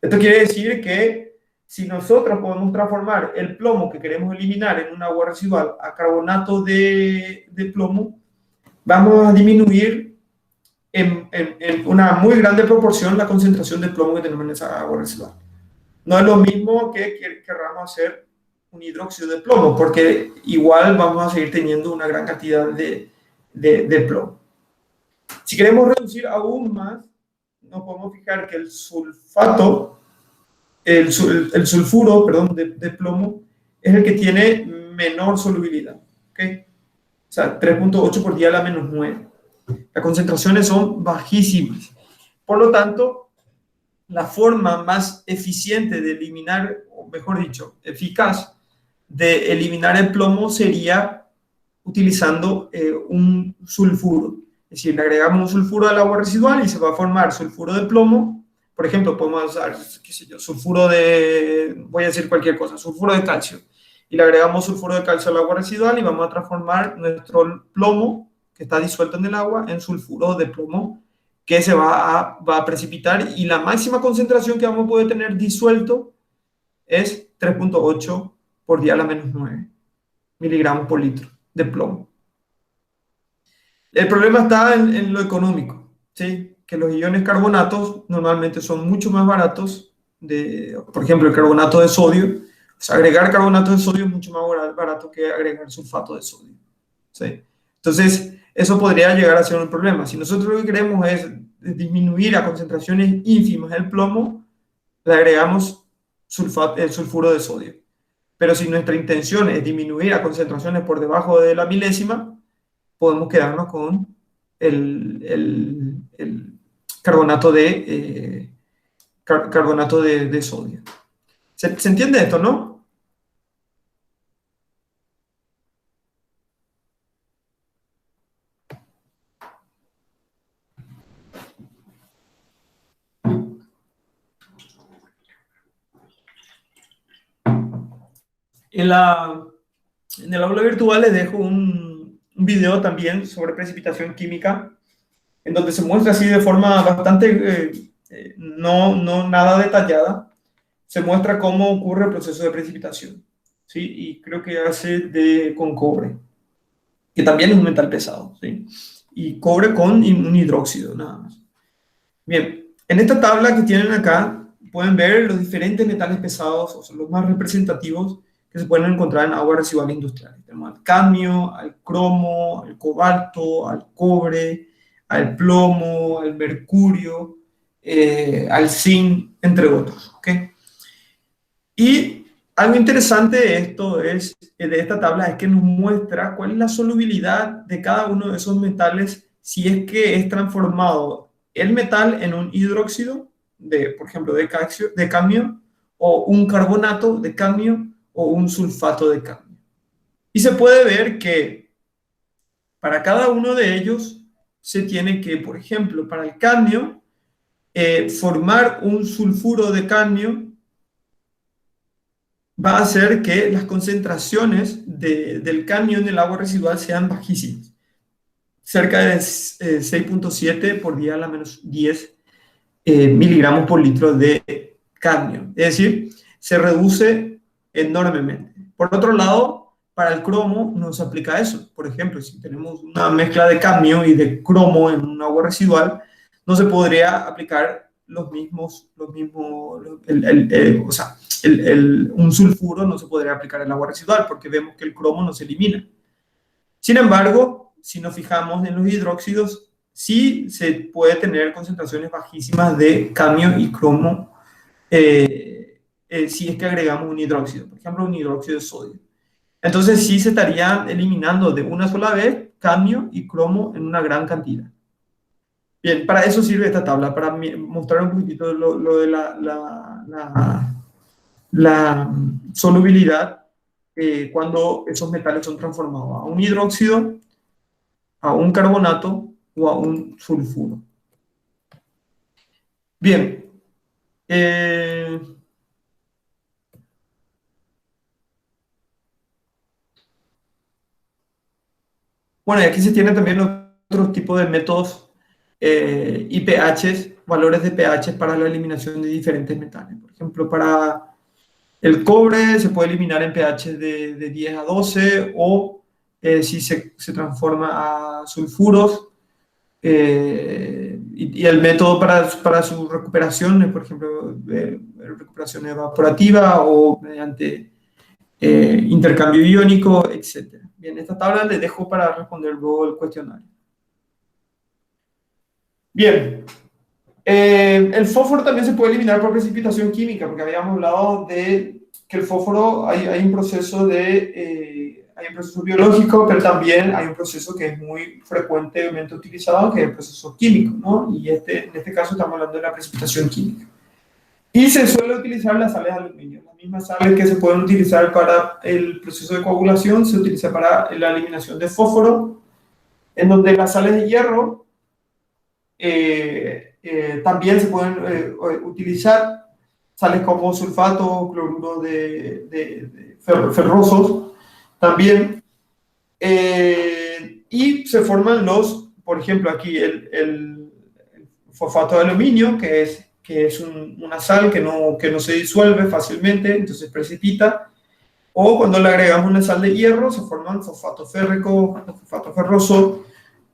Esto quiere decir que si nosotros podemos transformar el plomo que queremos eliminar en un agua residual a carbonato de plomo, vamos a disminuir en una muy grande proporción la concentración de plomo que tenemos en esa agua residual. No es lo mismo que querramos hacer un hidróxido de plomo, porque igual vamos a seguir teniendo una gran cantidad de plomo. Si queremos reducir aún más, nos podemos fijar que el sulfato, el sulfuro, perdón, de plomo, es el que tiene menor solubilidad, ¿okay? O sea, 3,8 por 10 a la menos 9. Las concentraciones son bajísimas. Por lo tanto, la forma más eficiente de eliminar, o mejor dicho, eficaz de eliminar el plomo sería utilizando un sulfuro. Es decir, le agregamos un sulfuro al agua residual y se va a formar sulfuro de plomo. Por ejemplo, podemos usar, qué sé yo, sulfuro voy a decir cualquier cosa, sulfuro de calcio. Y le agregamos sulfuro de calcio al agua residual y vamos a transformar nuestro plomo, que está disuelto en el agua, en sulfuro de plomo, que se va a precipitar, y la máxima concentración que vamos a poder tener disuelto es 3,8 por 10 a la menos 9 miligramos por litro de plomo. El problema está en lo económico, ¿sí? Que los iones carbonatos normalmente son mucho más baratos, por ejemplo, el carbonato de sodio. O sea, agregar carbonato de sodio es mucho más barato que agregar sulfato de sodio, ¿sí? Entonces, eso podría llegar a ser un problema. Si nosotros lo que queremos es disminuir a concentraciones ínfimas el plomo, le agregamos el sulfuro de sodio. Pero si nuestra intención es disminuir a concentraciones por debajo de la milésima, podemos quedarnos con el carbonato de sodio. ¿Se entiende esto, no? En el aula virtual les dejo un video también sobre precipitación química, en donde se muestra así de forma bastante, no nada detallada, se muestra cómo ocurre el proceso de precipitación, ¿sí? Y creo que hace con cobre, que también es un metal pesado, ¿sí? Y cobre con un hidróxido, nada más. Bien, en esta tabla que tienen acá, pueden ver los diferentes metales pesados, o sea, los más representativos, que se pueden encontrar en aguas residuales industriales. Tenemos al cadmio, al cromo, al cobalto, al cobre, al plomo, al mercurio, al zinc, entre otros. ¿Okay? Y algo interesante de esta tabla es que nos muestra cuál es la solubilidad de cada uno de esos metales si es que es transformado el metal en un hidróxido, por ejemplo, de cadmio, o un carbonato de cadmio, o un sulfato de cadmio. Y se puede ver que para cada uno de ellos se tiene que, por ejemplo, para el cadmio, formar un sulfuro de cadmio va a hacer que las concentraciones del cadmio en el agua residual sean bajísimas, cerca de 6.7 por 10 a la menos 10 miligramos por litro de cadmio. Es decir, se reduce enormemente. Por otro lado, para el cromo no se aplica eso. Por ejemplo, si tenemos una mezcla de cadmio y de cromo en un agua residual, no se podría aplicar un sulfuro no se podría aplicar en el agua residual porque vemos que el cromo no se elimina. Sin embargo, si nos fijamos en los hidróxidos, sí se puede tener concentraciones bajísimas de cadmio y cromo si es que agregamos un hidróxido, por ejemplo, un hidróxido de sodio. Entonces sí se estarían eliminando de una sola vez cadmio y cromo en una gran cantidad. Bien, para eso sirve esta tabla, para mostrar un poquitito lo de la solubilidad cuando esos metales son transformados a un hidróxido, a un carbonato o a un sulfuro. Bien. Bueno, y aquí se tienen también otros tipos de métodos y pHs, valores de pH para la eliminación de diferentes metales. Por ejemplo, para el cobre se puede eliminar en pH de 10 a 12 o si se transforma a sulfuros. Y el método para su recuperación es, por ejemplo, recuperación evaporativa o mediante intercambio iónico, etc. Bien, esta tabla les dejo para responder luego el cuestionario. Bien, el fósforo también se puede eliminar por precipitación química, porque habíamos hablado de que el fósforo hay un proceso biológico, pero también hay un proceso que es muy frecuentemente utilizado, que es el proceso químico, ¿no? Y en este caso estamos hablando de la precipitación química. Y se suele utilizar las sales de aluminio. Las mismas sales que se pueden utilizar para el proceso de coagulación se utiliza para la eliminación de fósforo, en donde las sales de hierro también se pueden utilizar, sales como sulfato, cloruro de ferrosos, también, y se forman por ejemplo, aquí el fosfato de aluminio, que es una sal que no se disuelve fácilmente, entonces precipita, o cuando le agregamos una sal de hierro, se forman fosfato férrico, fosfato ferroso,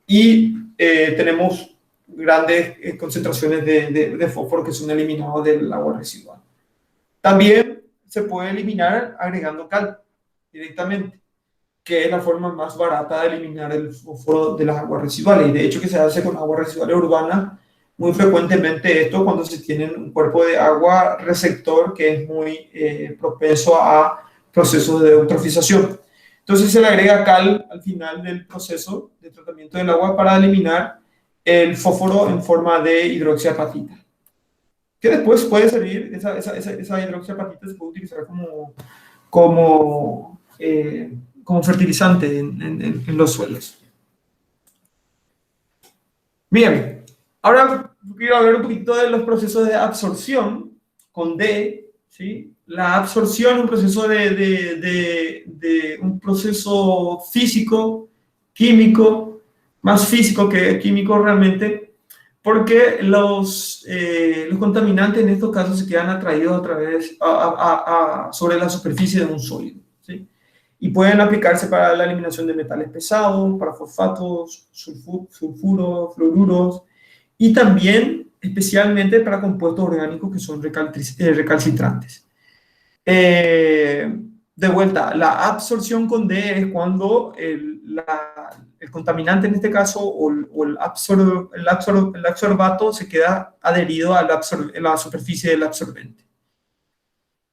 y tenemos grandes concentraciones de fósforo que son eliminados del agua residual. También se puede eliminar agregando cal directamente, que es la forma más barata de eliminar el fósforo de las aguas residuales. Y de hecho que se hace con aguas residuales urbanas muy frecuentemente esto cuando se tiene un cuerpo de agua receptor que es muy propenso a procesos de eutrofización. Entonces se le agrega cal al final del proceso de tratamiento del agua para eliminar el fósforo en forma de hidroxiapatita. Que después puede servir, esa hidroxiapatita se puede utilizar como fertilizante en los suelos. Bien, ahora quiero hablar un poquito de los procesos de absorción con D, ¿sí? La absorción es un proceso un proceso físico, químico, más físico que químico realmente, porque los contaminantes en estos casos se quedan atraídos sobre la superficie de un sólido, ¿sí? Y pueden aplicarse para la eliminación de metales pesados, para fosfatos, sulfuros, fluoruros, y también especialmente para compuestos orgánicos que son recalcitrantes. De vuelta, la absorción con D es cuando el contaminante en este caso o el absorbato se queda adherido a la superficie del absorbente.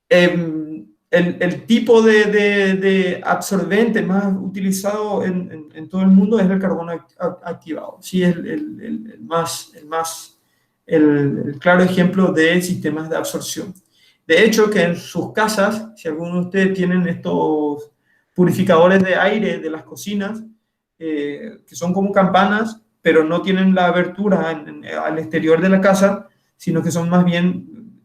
El tipo de absorbente más utilizado en todo el mundo es el carbono activado. Sí, es el claro ejemplo de sistemas de absorción. De hecho, que en sus casas, si alguno de ustedes tienen estos purificadores de aire de las cocinas, que son como campanas, pero no tienen la abertura al exterior de la casa, sino que son más bien,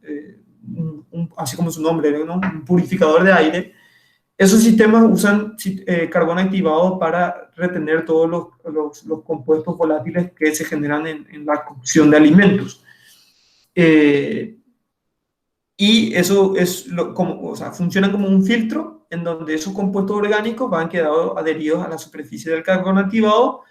así como su nombre, ¿no? Un purificador de aire. Esos sistemas usan carbono activado para retener todos los compuestos volátiles que se generan en la cocción de alimentos. Y eso es funciona como un filtro en donde esos compuestos orgánicos van quedando adheridos a la superficie del carbono activado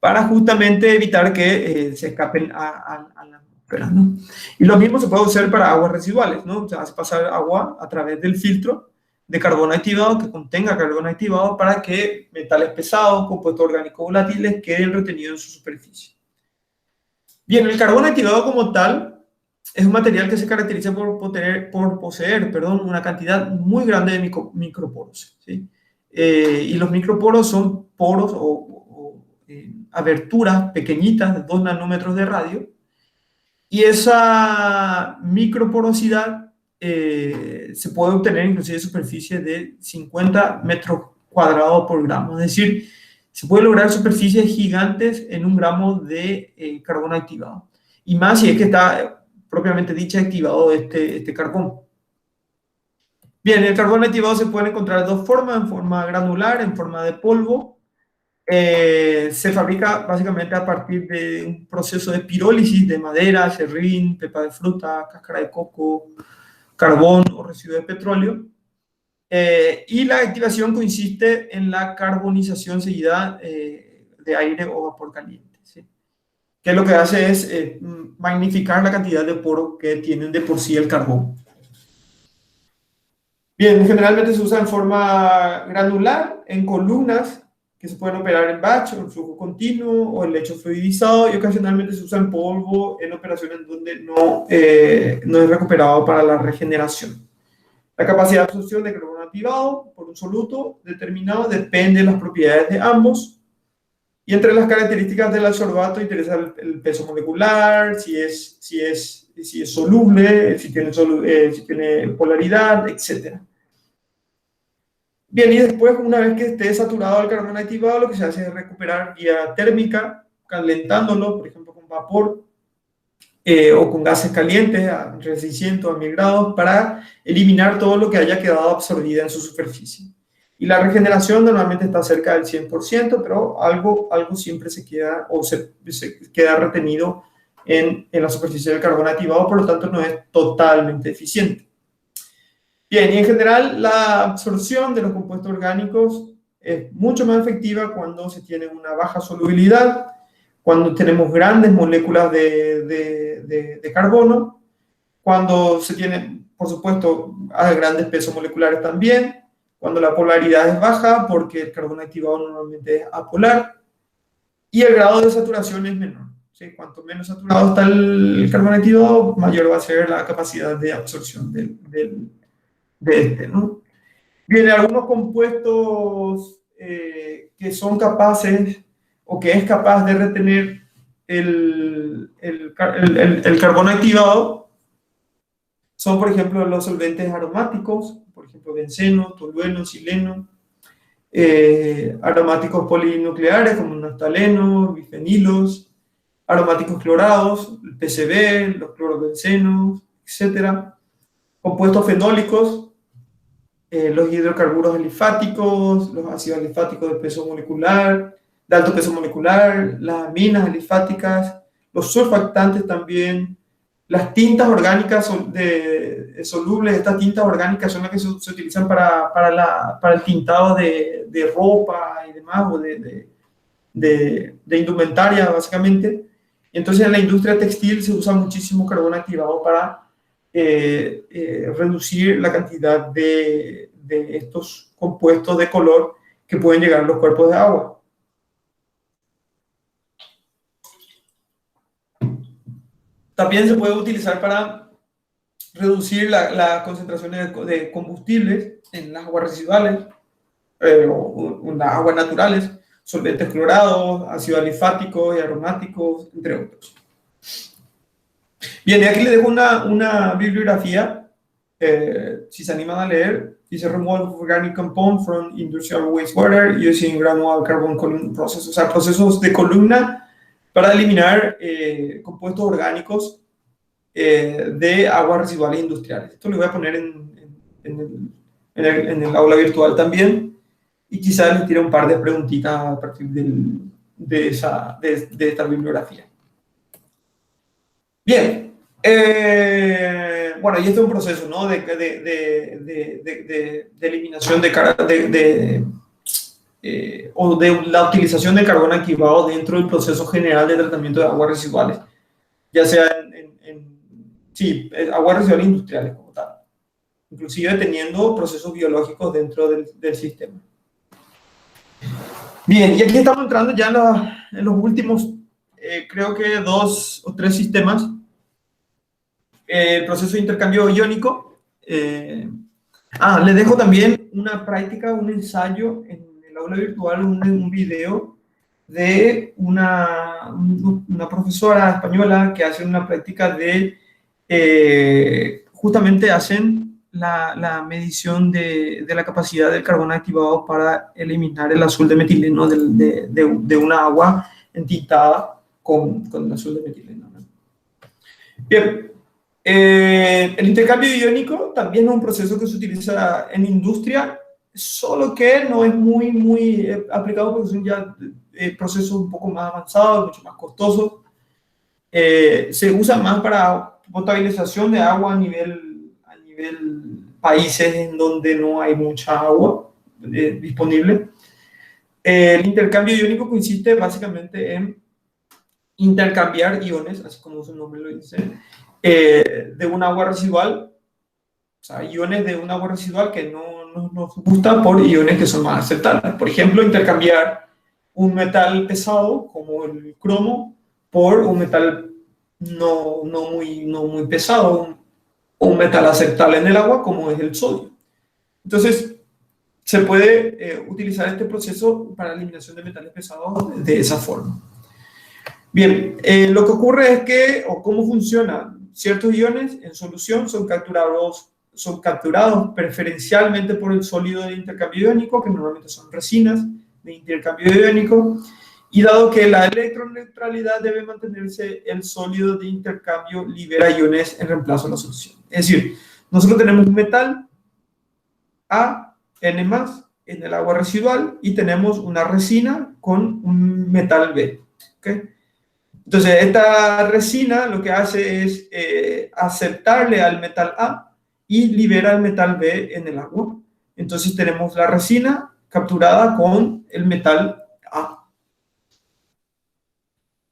para justamente evitar que se escapen a la atmósfera, ¿no? Y lo mismo se puede usar para aguas residuales, ¿no? Se hace pasar agua a través del filtro de carbono activado que contenga carbono activado para que metales pesados, compuestos orgánicos volátiles queden retenidos en su superficie. Bien, el carbono activado como tal es un material que se caracteriza por poseer una cantidad muy grande de microporos, ¿sí? Y los microporos son poros o aberturas pequeñitas de 2 nanómetros de radio, y esa microporosidad se puede obtener inclusive de superficie de 50 metros cuadrados por gramo, es decir, se puede lograr superficies gigantes en 1 gramo de carbono activado, y más si es que está propiamente dicha activado este carbón. Bien, el carbón activado se puede encontrar de 2 formas, en forma granular, en forma de polvo. Se fabrica básicamente a partir de un proceso de pirólisis de madera, serrín, pepa de fruta, cáscara de coco, carbón o residuo de petróleo. Y la activación consiste en la carbonización seguida de aire o vapor caliente, ¿sí? Que lo que hace es magnificar la cantidad de poros que tienen de por sí el carbón. Bien, generalmente se usa en forma granular, en columnas, que se pueden operar en batch o en flujo continuo o en lecho fluidizado, y ocasionalmente se usa en polvo en operaciones donde no es recuperado para la regeneración. La capacidad de absorción de carbono activado por un soluto determinado depende de las propiedades de ambos. Y entre las características del absorbato interesa el peso molecular, si es soluble, si tiene polaridad, etc. Bien, y después, una vez que esté saturado el carbono activado, lo que se hace es recuperar vía térmica, calentándolo, por ejemplo, con vapor o con gases calientes entre 600 a 1000 grados para eliminar todo lo que haya quedado absorbido en su superficie. Y la regeneración normalmente está cerca del 100%, pero algo siempre se queda o se queda retenido en la superficie del carbono activado, por lo tanto no es totalmente eficiente. Bien, y en general la absorción de los compuestos orgánicos es mucho más efectiva cuando se tiene una baja solubilidad, cuando tenemos grandes moléculas de carbono, cuando se tiene, por supuesto, a grandes pesos moleculares también, cuando la polaridad es baja, porque el carbono activado normalmente es apolar, y el grado de saturación es menor, ¿sí? Cuanto menos saturado está el carbono activado, mayor va a ser la capacidad de absorción de este, ¿no? Bien, algunos compuestos que son capaces o que es capaz de retener el carbono activado son, por ejemplo, los solventes aromáticos, por ejemplo, benceno, tolueno, sileno, aromáticos polinucleares como naftaleno, bifenilos, aromáticos clorados, el PCB, los clorobencenos, etcétera. Compuestos fenólicos, los hidrocarburos alifáticos, los ácidos alifáticos de peso molecular, de alto peso molecular, las aminas alifáticas, los surfactantes también, las tintas orgánicas solubles. Estas tintas orgánicas son las que se utilizan para el tintado de ropa y demás, o de indumentaria, básicamente. Y entonces en la industria textil se usa muchísimo carbón activado para reducir la cantidad de estos compuestos de color que pueden llegar a los cuerpos de agua. También se puede utilizar para reducir la concentración de combustibles en las aguas residuales o en las aguas naturales, solventes clorados, ácidos alifáticos y aromáticos, entre otros. Bien, y aquí les dejo una bibliografía, si se animan a leer. Dice Remove Organic Compound from Industrial Wastewater Using Granular Carbon Column Process, o sea, procesos de columna para eliminar compuestos orgánicos de aguas residuales industriales. Esto lo voy a poner en el aula virtual también, y quizás les tire un par de preguntitas a partir de esta bibliografía. Bien. Bueno, y este es un proceso, ¿no?, de eliminación o de la utilización de carbón activado dentro del proceso general de tratamiento de aguas residuales, ya sea aguas residuales industriales como tal, inclusive teniendo procesos biológicos dentro del sistema. Bien, y aquí estamos entrando ya en los últimos, creo que 2 o 3 sistemas. El proceso de intercambio iónico. Les dejo también una práctica, un ensayo en el aula virtual, un video de una profesora española que hace una práctica justamente hacen la medición de la capacidad del carbón activado para eliminar el azul de metileno de una agua entintada con el azul de metileno, ¿no? Bien. El intercambio iónico también es un proceso que se utiliza en industria, solo que no es muy aplicado porque son ya procesos un poco más avanzados, mucho más costosos. Se usa más para potabilización de agua a nivel países en donde no hay mucha agua disponible. El intercambio iónico consiste básicamente en intercambiar iones, así como su nombre lo dice, de un agua residual, o sea, iones de un agua residual que no nos gusta por iones que son más aceptables. Por ejemplo, intercambiar un metal pesado como el cromo por un metal no muy pesado, o un metal aceptable en el agua como es el sodio. Entonces, se puede utilizar este proceso para la eliminación de metales pesados de esa forma. Bien, lo que ocurre es que, o cómo funciona, ciertos iones en solución son capturados preferencialmente por el sólido de intercambio iónico, que normalmente son resinas de intercambio iónico, y dado que la electroneutralidad debe mantenerse, el sólido de intercambio libera iones en reemplazo de la solución. Es decir, nosotros tenemos un metal A, N+, en el agua residual, y tenemos una resina con un metal B, ¿okay? Entonces, esta resina lo que hace es aceptarle al metal A y libera el metal B en el agua. Entonces, tenemos la resina capturada con el metal A.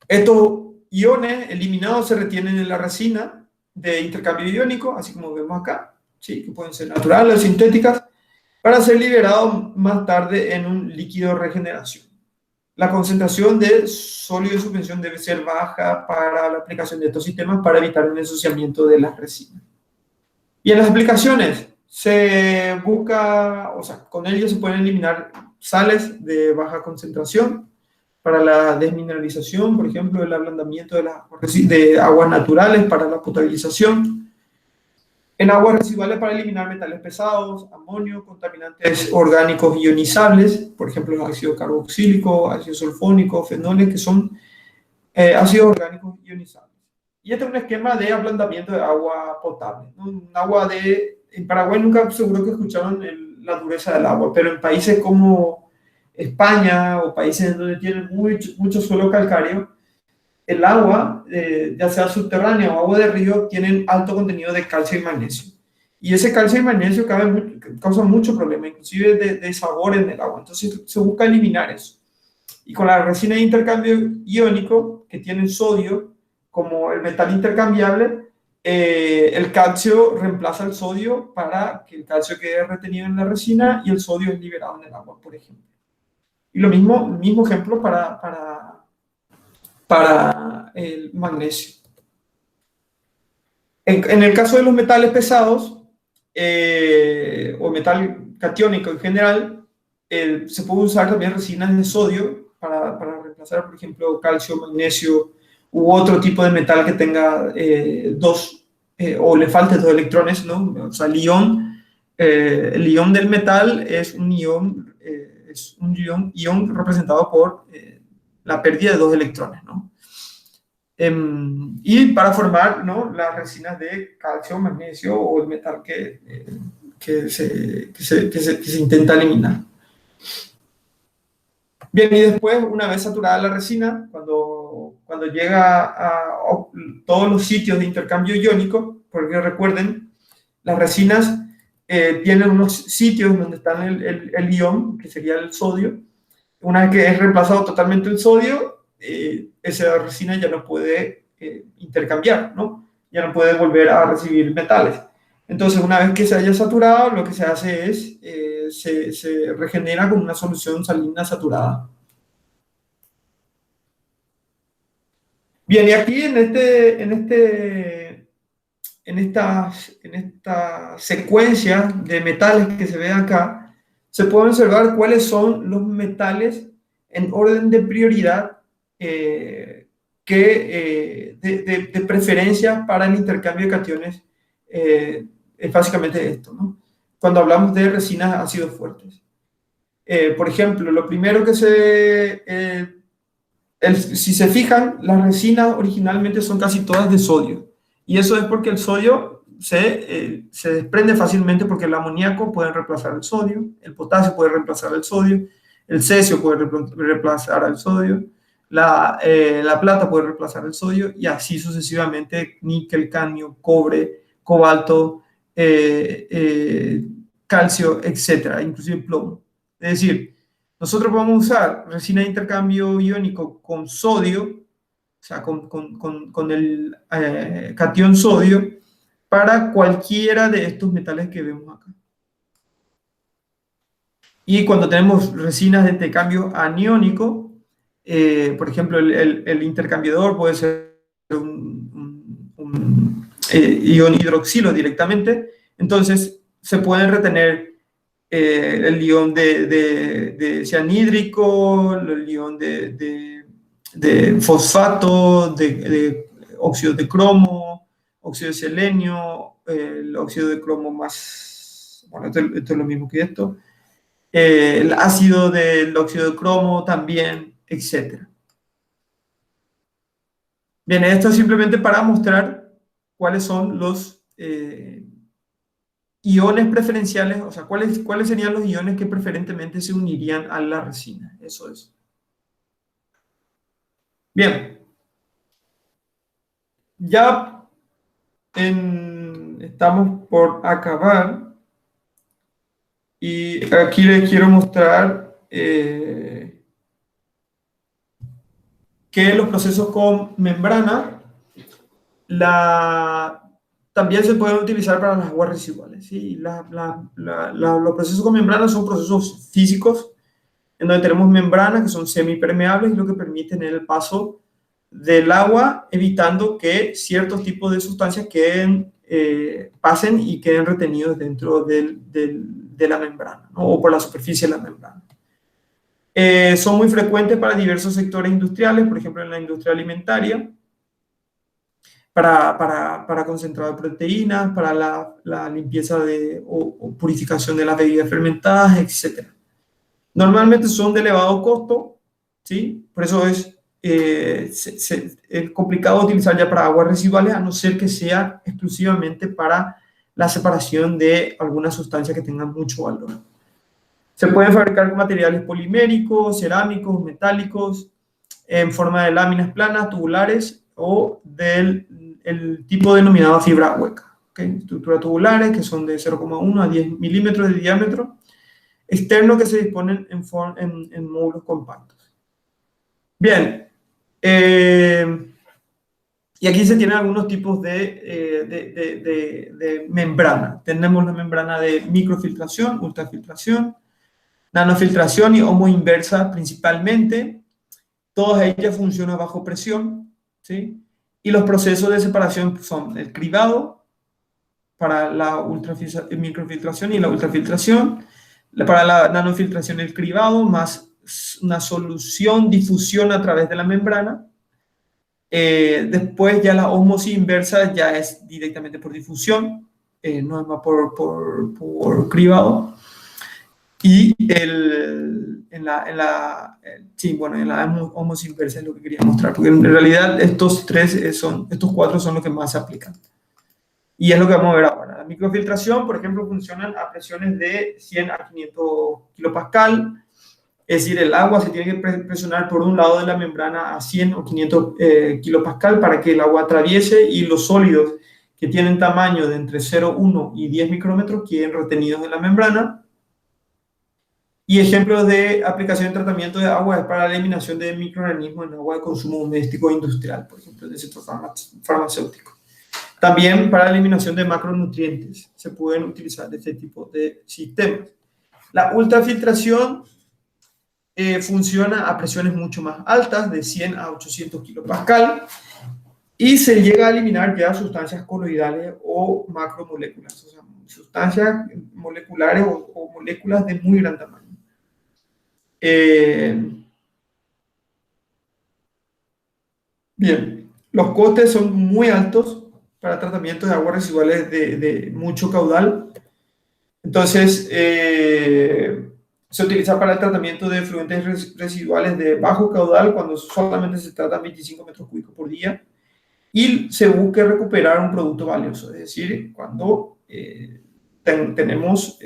Estos iones eliminados se retienen en la resina de intercambio iónico, así como vemos acá, ¿sí?, que pueden ser naturales o sintéticas, para ser liberados más tarde en un líquido de regeneración. La concentración de sólido de suspensión debe ser baja para la aplicación de estos sistemas para evitar el ensuciamiento de las resinas. Y en las aplicaciones, se busca, o sea, con ello se pueden eliminar sales de baja concentración para la desmineralización, por ejemplo, el ablandamiento de aguas naturales para la potabilización, en aguas residuales para eliminar metales pesados, amonio, contaminantes orgánicos ionizables, por ejemplo, el ácido carboxílico, ácido sulfónico, fenoles, que son ácidos orgánicos ionizables. Y este es un esquema de ablandamiento de agua potable, ¿no? Un agua en Paraguay nunca seguro que escucharon la dureza del agua, pero en países como España o países donde tienen mucho suelo calcáreo, el agua, ya sea subterránea o agua de río, tienen alto contenido de calcio y magnesio. Y ese calcio y magnesio causa mucho problema, inclusive de sabor en el agua. Entonces se busca eliminar eso. Y con la resina de intercambio iónico, que tienen sodio como el metal intercambiable, el calcio reemplaza el sodio para que el calcio quede retenido en la resina y el sodio es liberado en el agua, por ejemplo. Y el mismo ejemplo para el magnesio. En el caso de los metales pesados, o metal catiónico en general, se puede usar también resinas de sodio para reemplazar, por ejemplo, calcio, magnesio u otro tipo de metal que tenga o le falte dos electrones, ¿no? O sea, el ion del metal es un ion representado por la pérdida de dos electrones, ¿no? Y para formar, ¿no?, las resinas de calcio, magnesio o el metal que se intenta eliminar. Bien, y después, una vez saturada la resina, cuando llega a todos los sitios de intercambio iónico, porque recuerden, las resinas tienen unos sitios donde está el ion, que sería el sodio. Una vez que es reemplazado totalmente el sodio, esa resina ya no puede intercambiar, ¿no? Ya no puede volver a recibir metales. Entonces, una vez que se haya saturado, lo que se hace es, se regenera con una solución salina saturada. Bien, y aquí en esta secuencia de metales que se ve acá, se puede observar cuáles son los metales en orden de prioridad de preferencia para el intercambio de cationes. Es básicamente esto, ¿no? Cuando hablamos de resinas ácidos fuertes. Por ejemplo, lo primero que si se fijan, las resinas originalmente son casi todas de sodio. Y eso es porque el sodio se desprende fácilmente, porque el amoníaco puede reemplazar el sodio, el potasio puede reemplazar el sodio, el cesio puede reemplazar al sodio, la plata puede reemplazar el sodio, y así sucesivamente: níquel, cadmio, cobre, cobalto, calcio, etcétera, inclusive plomo. Es decir, nosotros vamos a usar resina de intercambio iónico con sodio, o sea, con el catión sodio, para cualquiera de estos metales que vemos acá. Y cuando tenemos resinas de intercambio aniónico, por ejemplo, el intercambiador puede ser un ion hidroxilo directamente, entonces se pueden retener el ion de cianhídrico, el ion de fosfato, de óxido de cromo, óxido de selenio, el óxido de cromo más, bueno, esto es lo mismo que esto, el ácido del óxido de cromo también, etc. Bien, esto es simplemente para mostrar cuáles son los iones preferenciales, o sea, cuáles serían los iones que preferentemente se unirían a la resina. Eso es. Bien. Ya estamos por acabar. Y aquí les quiero mostrar que los procesos con membrana también se pueden utilizar para las aguas residuales, ¿sí? Los procesos con membrana son procesos físicos en donde tenemos membranas que son semipermeables, lo que permiten el paso del agua, evitando que ciertos tipos de sustancias queden pasen y queden retenidos dentro de la membrana, ¿no? O por la superficie de la membrana. Son muy frecuentes para diversos sectores industriales, por ejemplo en la industria alimentaria, para concentrado de proteínas, para la limpieza o purificación de las bebidas fermentadas, etc. Normalmente son de elevado costo, ¿sí? Por eso es complicado utilizar ya para aguas residuales, a no ser que sea exclusivamente para la separación de algunas sustancias que tengan mucho valor. Se pueden fabricar con materiales poliméricos, cerámicos, metálicos, en forma de láminas planas, tubulares o del tipo denominado fibra hueca. ¿Okay? Estructuras tubulares que son de 0,1 a 10 milímetros de diámetro, externos que se disponen en módulos compactos. Bien, y aquí se tienen algunos tipos de membrana. Tenemos la membrana de microfiltración, ultrafiltración, nanofiltración y homoinversa principalmente. Todas ellas funcionan bajo presión, ¿sí? Y los procesos de separación son el cribado para la microfiltración y la ultrafiltración, para la nanofiltración el cribado más una solución, difusión a través de la membrana. Después ya la ósmosis inversa ya es directamente por difusión, no es más por cribado. Y en la ósmosis inversa es lo que quería mostrar, porque en realidad estos cuatro son los que más se aplican. Y es lo que vamos a ver ahora. La microfiltración, por ejemplo, funcionan a presiones de 100 a 500 kilopascal. Es decir, el agua se tiene que presionar por un lado de la membrana a 100 o 500 kilopascal para que el agua atraviese y los sólidos que tienen tamaño de entre 0,1 y 10 micrómetros queden retenidos en la membrana. Y ejemplos de aplicación de tratamiento de agua es para la eliminación de microorganismos en agua de consumo doméstico e industrial, por ejemplo, del sector farmacéutico. También para la eliminación de macronutrientes se pueden utilizar este tipo de sistemas. La ultrafiltración funciona a presiones mucho más altas, de 100 a 800 kilopascal, y se llega a eliminar ya sustancias coloidales o macromoléculas, o sea, sustancias moleculares o moléculas de muy gran tamaño. Bien, los costes son muy altos para tratamientos de aguas residuales de mucho caudal. Entonces, se utiliza para el tratamiento de efluentes residuales de bajo caudal cuando solamente se tratan 25 metros cúbicos por día y se busca recuperar un producto valioso, es decir, cuando tenemos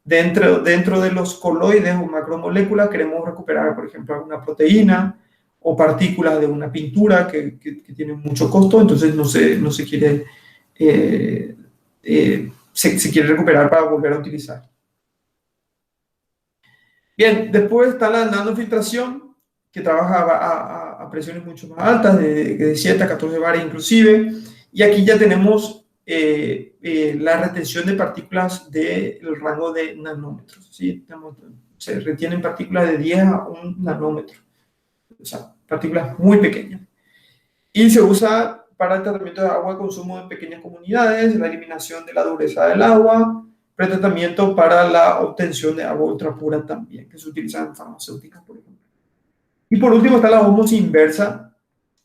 dentro de los coloides o macromoléculas queremos recuperar, por ejemplo, alguna proteína o partículas de una pintura que tienen mucho costo, entonces no se quiere, se quiere recuperar para volver a utilizar. Bien, después está la nanofiltración, que trabaja a presiones mucho más altas, de 7 a 14 bar inclusive, y aquí ya tenemos la retención de partículas del rango de nanómetros, ¿sí? Se retienen partículas de 10 a 1 nanómetro, o sea, partículas muy pequeñas. Y se usa para el tratamiento de agua de consumo en pequeñas comunidades, la eliminación de la dureza del agua, pretratamiento para la obtención de agua ultra pura también, que se utiliza en farmacéuticas, por ejemplo. Y por último está la ósmosis inversa.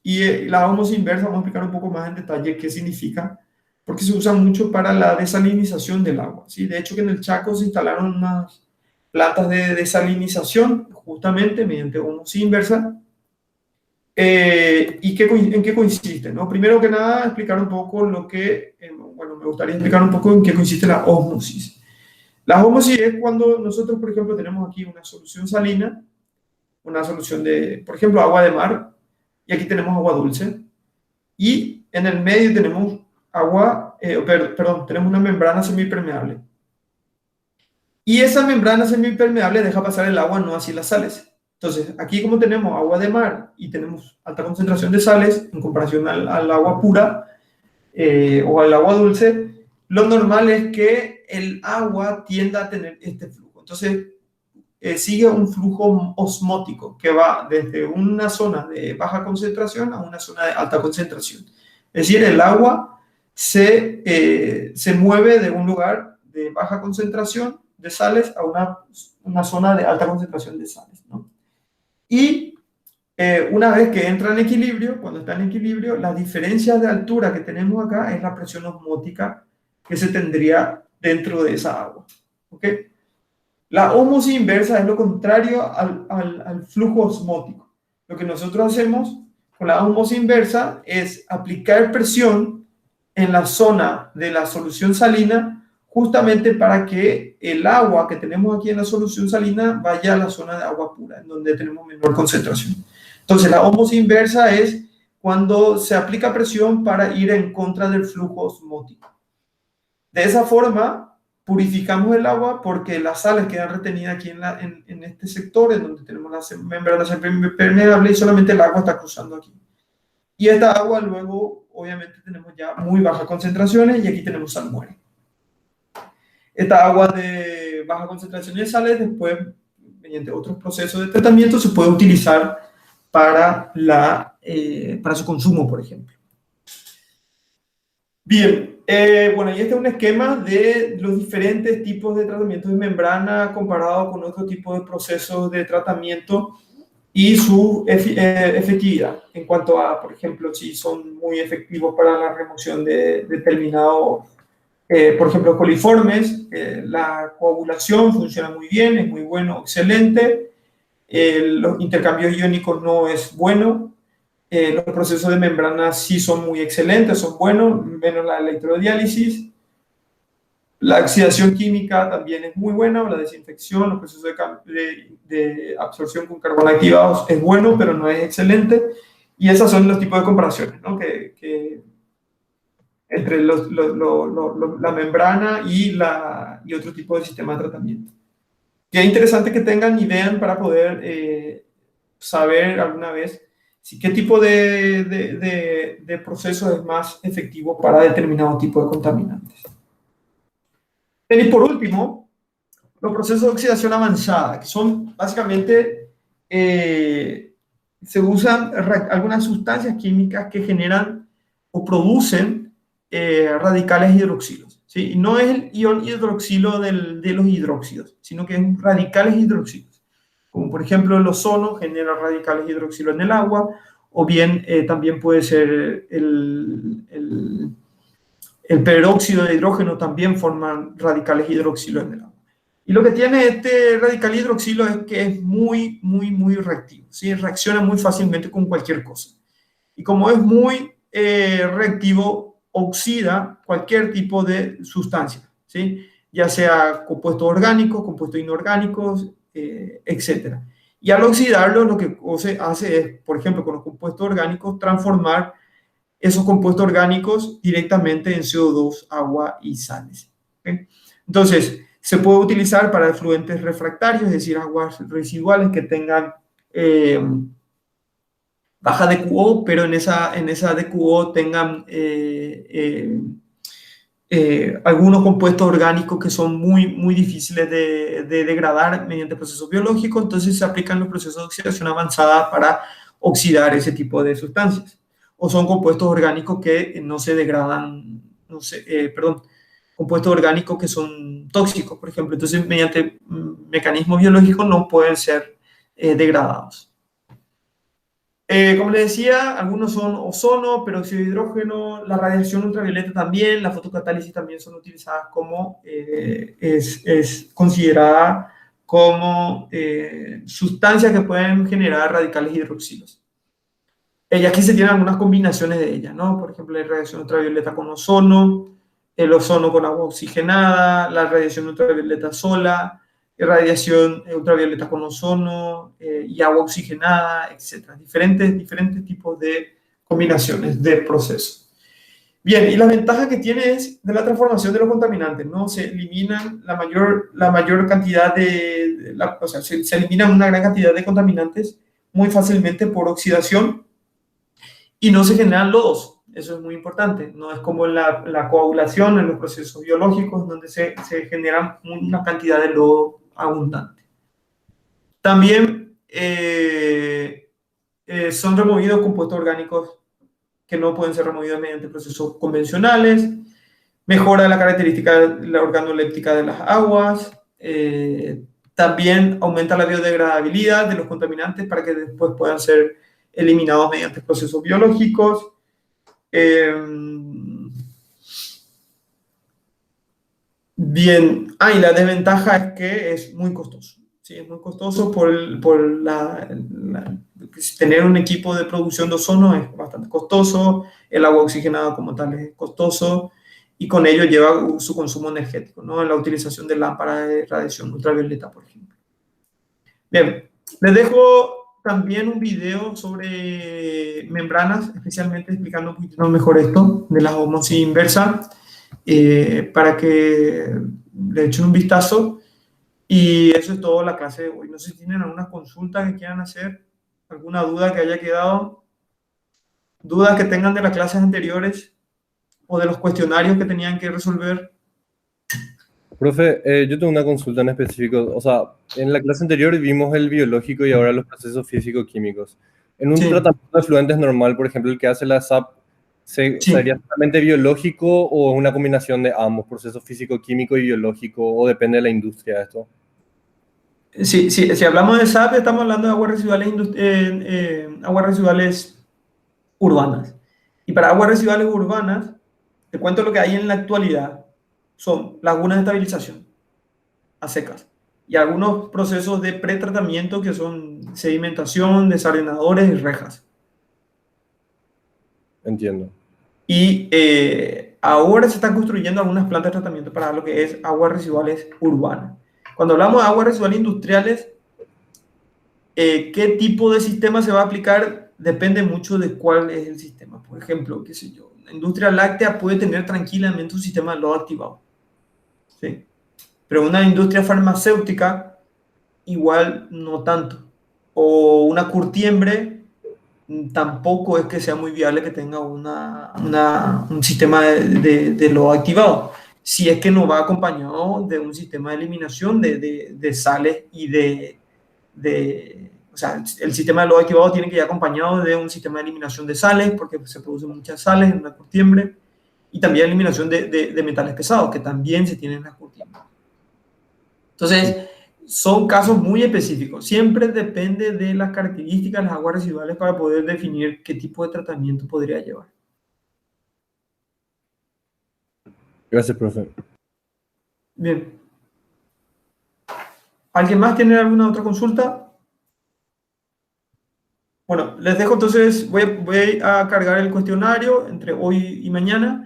Y la ósmosis inversa, vamos a explicar un poco más en detalle qué significa, porque se usa mucho para la desalinización del agua, ¿sí? De hecho, que en el Chaco se instalaron unas plantas de desalinización, justamente mediante ósmosis inversa. ¿Y en qué consiste, ¿no? Primero que nada, explicar un poco me gustaría explicar un poco en qué consiste la ósmosis. La ósmosis es cuando nosotros, por ejemplo, tenemos aquí una solución salina, una solución de, por ejemplo, agua de mar, y aquí tenemos agua dulce, y en el medio tenemos tenemos una membrana semipermeable. Y esa membrana semipermeable deja pasar el agua, no así las sales. Entonces, aquí como tenemos agua de mar y tenemos alta concentración de sales en comparación al agua pura o al agua dulce, lo normal es que el agua tienda a tener este flujo. Entonces, sigue un flujo osmótico que va desde una zona de baja concentración a una zona de alta concentración. Es decir, el agua se mueve de un lugar de baja concentración de sales a una zona de alta concentración de sales, ¿no? Y una vez que entra en equilibrio, cuando está en equilibrio, las diferencias de altura que tenemos acá es la presión osmótica que se tendría dentro de esa agua. ¿Ok? La ósmosis inversa es lo contrario al flujo osmótico. Lo que nosotros hacemos con la ósmosis inversa es aplicar presión en la zona de la solución salina justamente para que el agua que tenemos aquí en la solución salina vaya a la zona de agua pura, en donde tenemos menor concentración. Entonces, la ósmosis inversa es cuando se aplica presión para ir en contra del flujo osmótico. De esa forma, purificamos el agua porque las sales quedan retenidas aquí en este sector, en donde tenemos la membrana permeable y solamente el agua está cruzando aquí. Y esta agua luego, obviamente, tenemos ya muy bajas concentraciones y aquí tenemos salmuera. Esta agua de baja concentración de sales, después, mediante otros procesos de tratamiento, se puede utilizar para su consumo, por ejemplo. Bien, bueno, y este es un esquema de los diferentes tipos de tratamientos de membrana comparado con otro tipo de procesos de tratamiento y su efectividad en cuanto a, por ejemplo, si son muy efectivos para la remoción de determinados, por ejemplo, coliformes. La coagulación funciona muy bien, es muy bueno, excelente. Los intercambios iónicos no es bueno. Los procesos de membrana sí son muy excelentes, son buenos, menos la electrodiálisis. La oxidación química también es muy buena, la desinfección, los procesos de absorción con carbono activados es bueno, pero no es excelente. Y esos son los tipos de comparaciones, ¿no? Entre la membrana y otro tipo de sistema de tratamiento. Y es interesante que tengan y vean para poder saber alguna vez qué tipo de proceso es más efectivo para determinado tipo de contaminantes. Y por último, los procesos de oxidación avanzada, que son básicamente, se usan algunas sustancias químicas que generan o producen radicales hidroxilos, ¿sí? Y no es el ion hidroxilo de los hidróxidos, sino que es radicales hidroxilos. Como por ejemplo el ozono genera radicales hidroxilo en el agua, o bien también puede ser el peróxido de hidrógeno, también forman radicales hidroxilo en el agua. Y lo que tiene este radical hidroxilo es que es muy, muy, muy reactivo, ¿sí? Reacciona muy fácilmente con cualquier cosa. Y como es muy reactivo, oxida cualquier tipo de sustancia, ¿sí? Ya sea compuestos orgánicos, compuestos inorgánicos, etc. Y al oxidarlo, lo que hace es, por ejemplo, con los compuestos orgánicos, transformar esos compuestos orgánicos directamente en CO2, agua y sales. ¿Okay? Entonces, se puede utilizar para efluentes refractarios, es decir, aguas residuales que tengan baja DQO, pero en esa DQO tengan algunos compuestos orgánicos que son muy, muy difíciles de degradar mediante procesos biológicos. Entonces se aplican los procesos de oxidación avanzada para oxidar ese tipo de sustancias. O son compuestos orgánicos que no se degradan, compuestos orgánicos que son tóxicos, por ejemplo. Entonces, mediante mecanismos biológicos no pueden ser degradados. Como les decía, algunos son ozono, peróxido de hidrógeno, la radiación ultravioleta también, la fotocatálisis también son utilizadas como, es considerada como sustancias que pueden generar radicales hidroxilos. Y aquí se tienen algunas combinaciones de ellas, ¿no? Por ejemplo, la radiación ultravioleta con ozono, el ozono con agua oxigenada, la radiación ultravioleta sola, radiación ultravioleta con ozono y agua oxigenada, etc. Diferentes tipos de combinaciones de procesos. Bien, y la ventaja que tiene es de la transformación de los contaminantes, ¿no? Se eliminan la mayor cantidad se eliminan una gran cantidad de contaminantes muy fácilmente por oxidación y no se generan lodos. Eso es muy importante. No es como la coagulación en los procesos biológicos donde se generan una cantidad de lodo abundante. También son removidos compuestos orgánicos que no pueden ser removidas mediante procesos convencionales, mejora la característica la organoléptica de las aguas, también aumenta la biodegradabilidad de los contaminantes para que después puedan ser eliminados mediante procesos biológicos. Bien, y la desventaja es que es muy costoso. Sí, es muy costoso por tener un equipo de producción de ozono es bastante costoso, el agua oxigenada como tal es costoso y con ello lleva su consumo energético, ¿no? La utilización de lámparas de radiación ultravioleta, por ejemplo. Bien, les dejo también un video sobre membranas, especialmente explicando un poquito mejor esto de la osmosis inversa, para que le echen un vistazo. Y eso es todo la clase de hoy. No sé si tienen alguna consulta que quieran hacer, alguna duda que haya quedado, dudas que tengan de las clases anteriores o de los cuestionarios que tenían que resolver.
Profe, yo tengo una consulta en específico. O sea, en la clase anterior vimos el biológico y ahora los procesos físico-químicos. En un
Sí.
tratamiento de efluentes normal, por ejemplo, el que hace la SAP,
Sí.
¿sería solamente biológico o una combinación de ambos, proceso físico-químico y biológico, o depende de la industria esto?
Sí, sí, si hablamos de SAP, estamos hablando de aguas residuales urbanas. Y para aguas residuales urbanas, te cuento lo que hay en la actualidad. Son lagunas de estabilización a secas y algunos procesos de pretratamiento que son sedimentación, desarenadores y rejas.
Entiendo.
Y ahora se están construyendo algunas plantas de tratamiento para lo que es aguas residuales urbanas. Cuando hablamos de aguas residuales industriales, ¿qué tipo de sistema se va a aplicar? Depende mucho de cuál es el sistema. Por ejemplo, qué sé yo, la industria láctea puede tener tranquilamente un sistema de lodo activado. ¿Sí? Pero una industria farmacéutica igual no tanto. O una curtiembre tampoco es que sea muy viable que tenga un sistema de lodo activado. Si es que no va acompañado de un sistema de eliminación de sales y o sea, el sistema de lodo activado tiene que ir acompañado de un sistema de eliminación de sales, porque se producen muchas sales en una curtiembre, y también eliminación de metales pesados, que también se tienen en las curtiembres. Entonces, son casos muy específicos. Siempre depende de las características de las aguas residuales para poder definir qué tipo de tratamiento podría llevar.
Gracias, profe.
Bien. ¿Alguien más tiene alguna otra consulta? Bueno, les dejo entonces, voy a cargar el cuestionario entre hoy y mañana.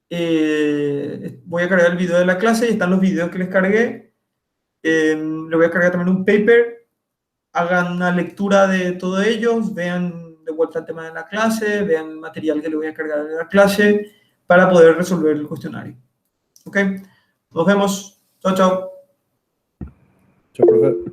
Voy a cargar el video de la clase y están los videos que les cargué. Le voy a cargar también un paper. Hagan una lectura de todos ellos, vean de vuelta el tema de la clase, vean el material que le voy a cargar de la clase para poder resolver el cuestionario. ¿Ok? Nos vemos. Chao, chao.
Chao, profe.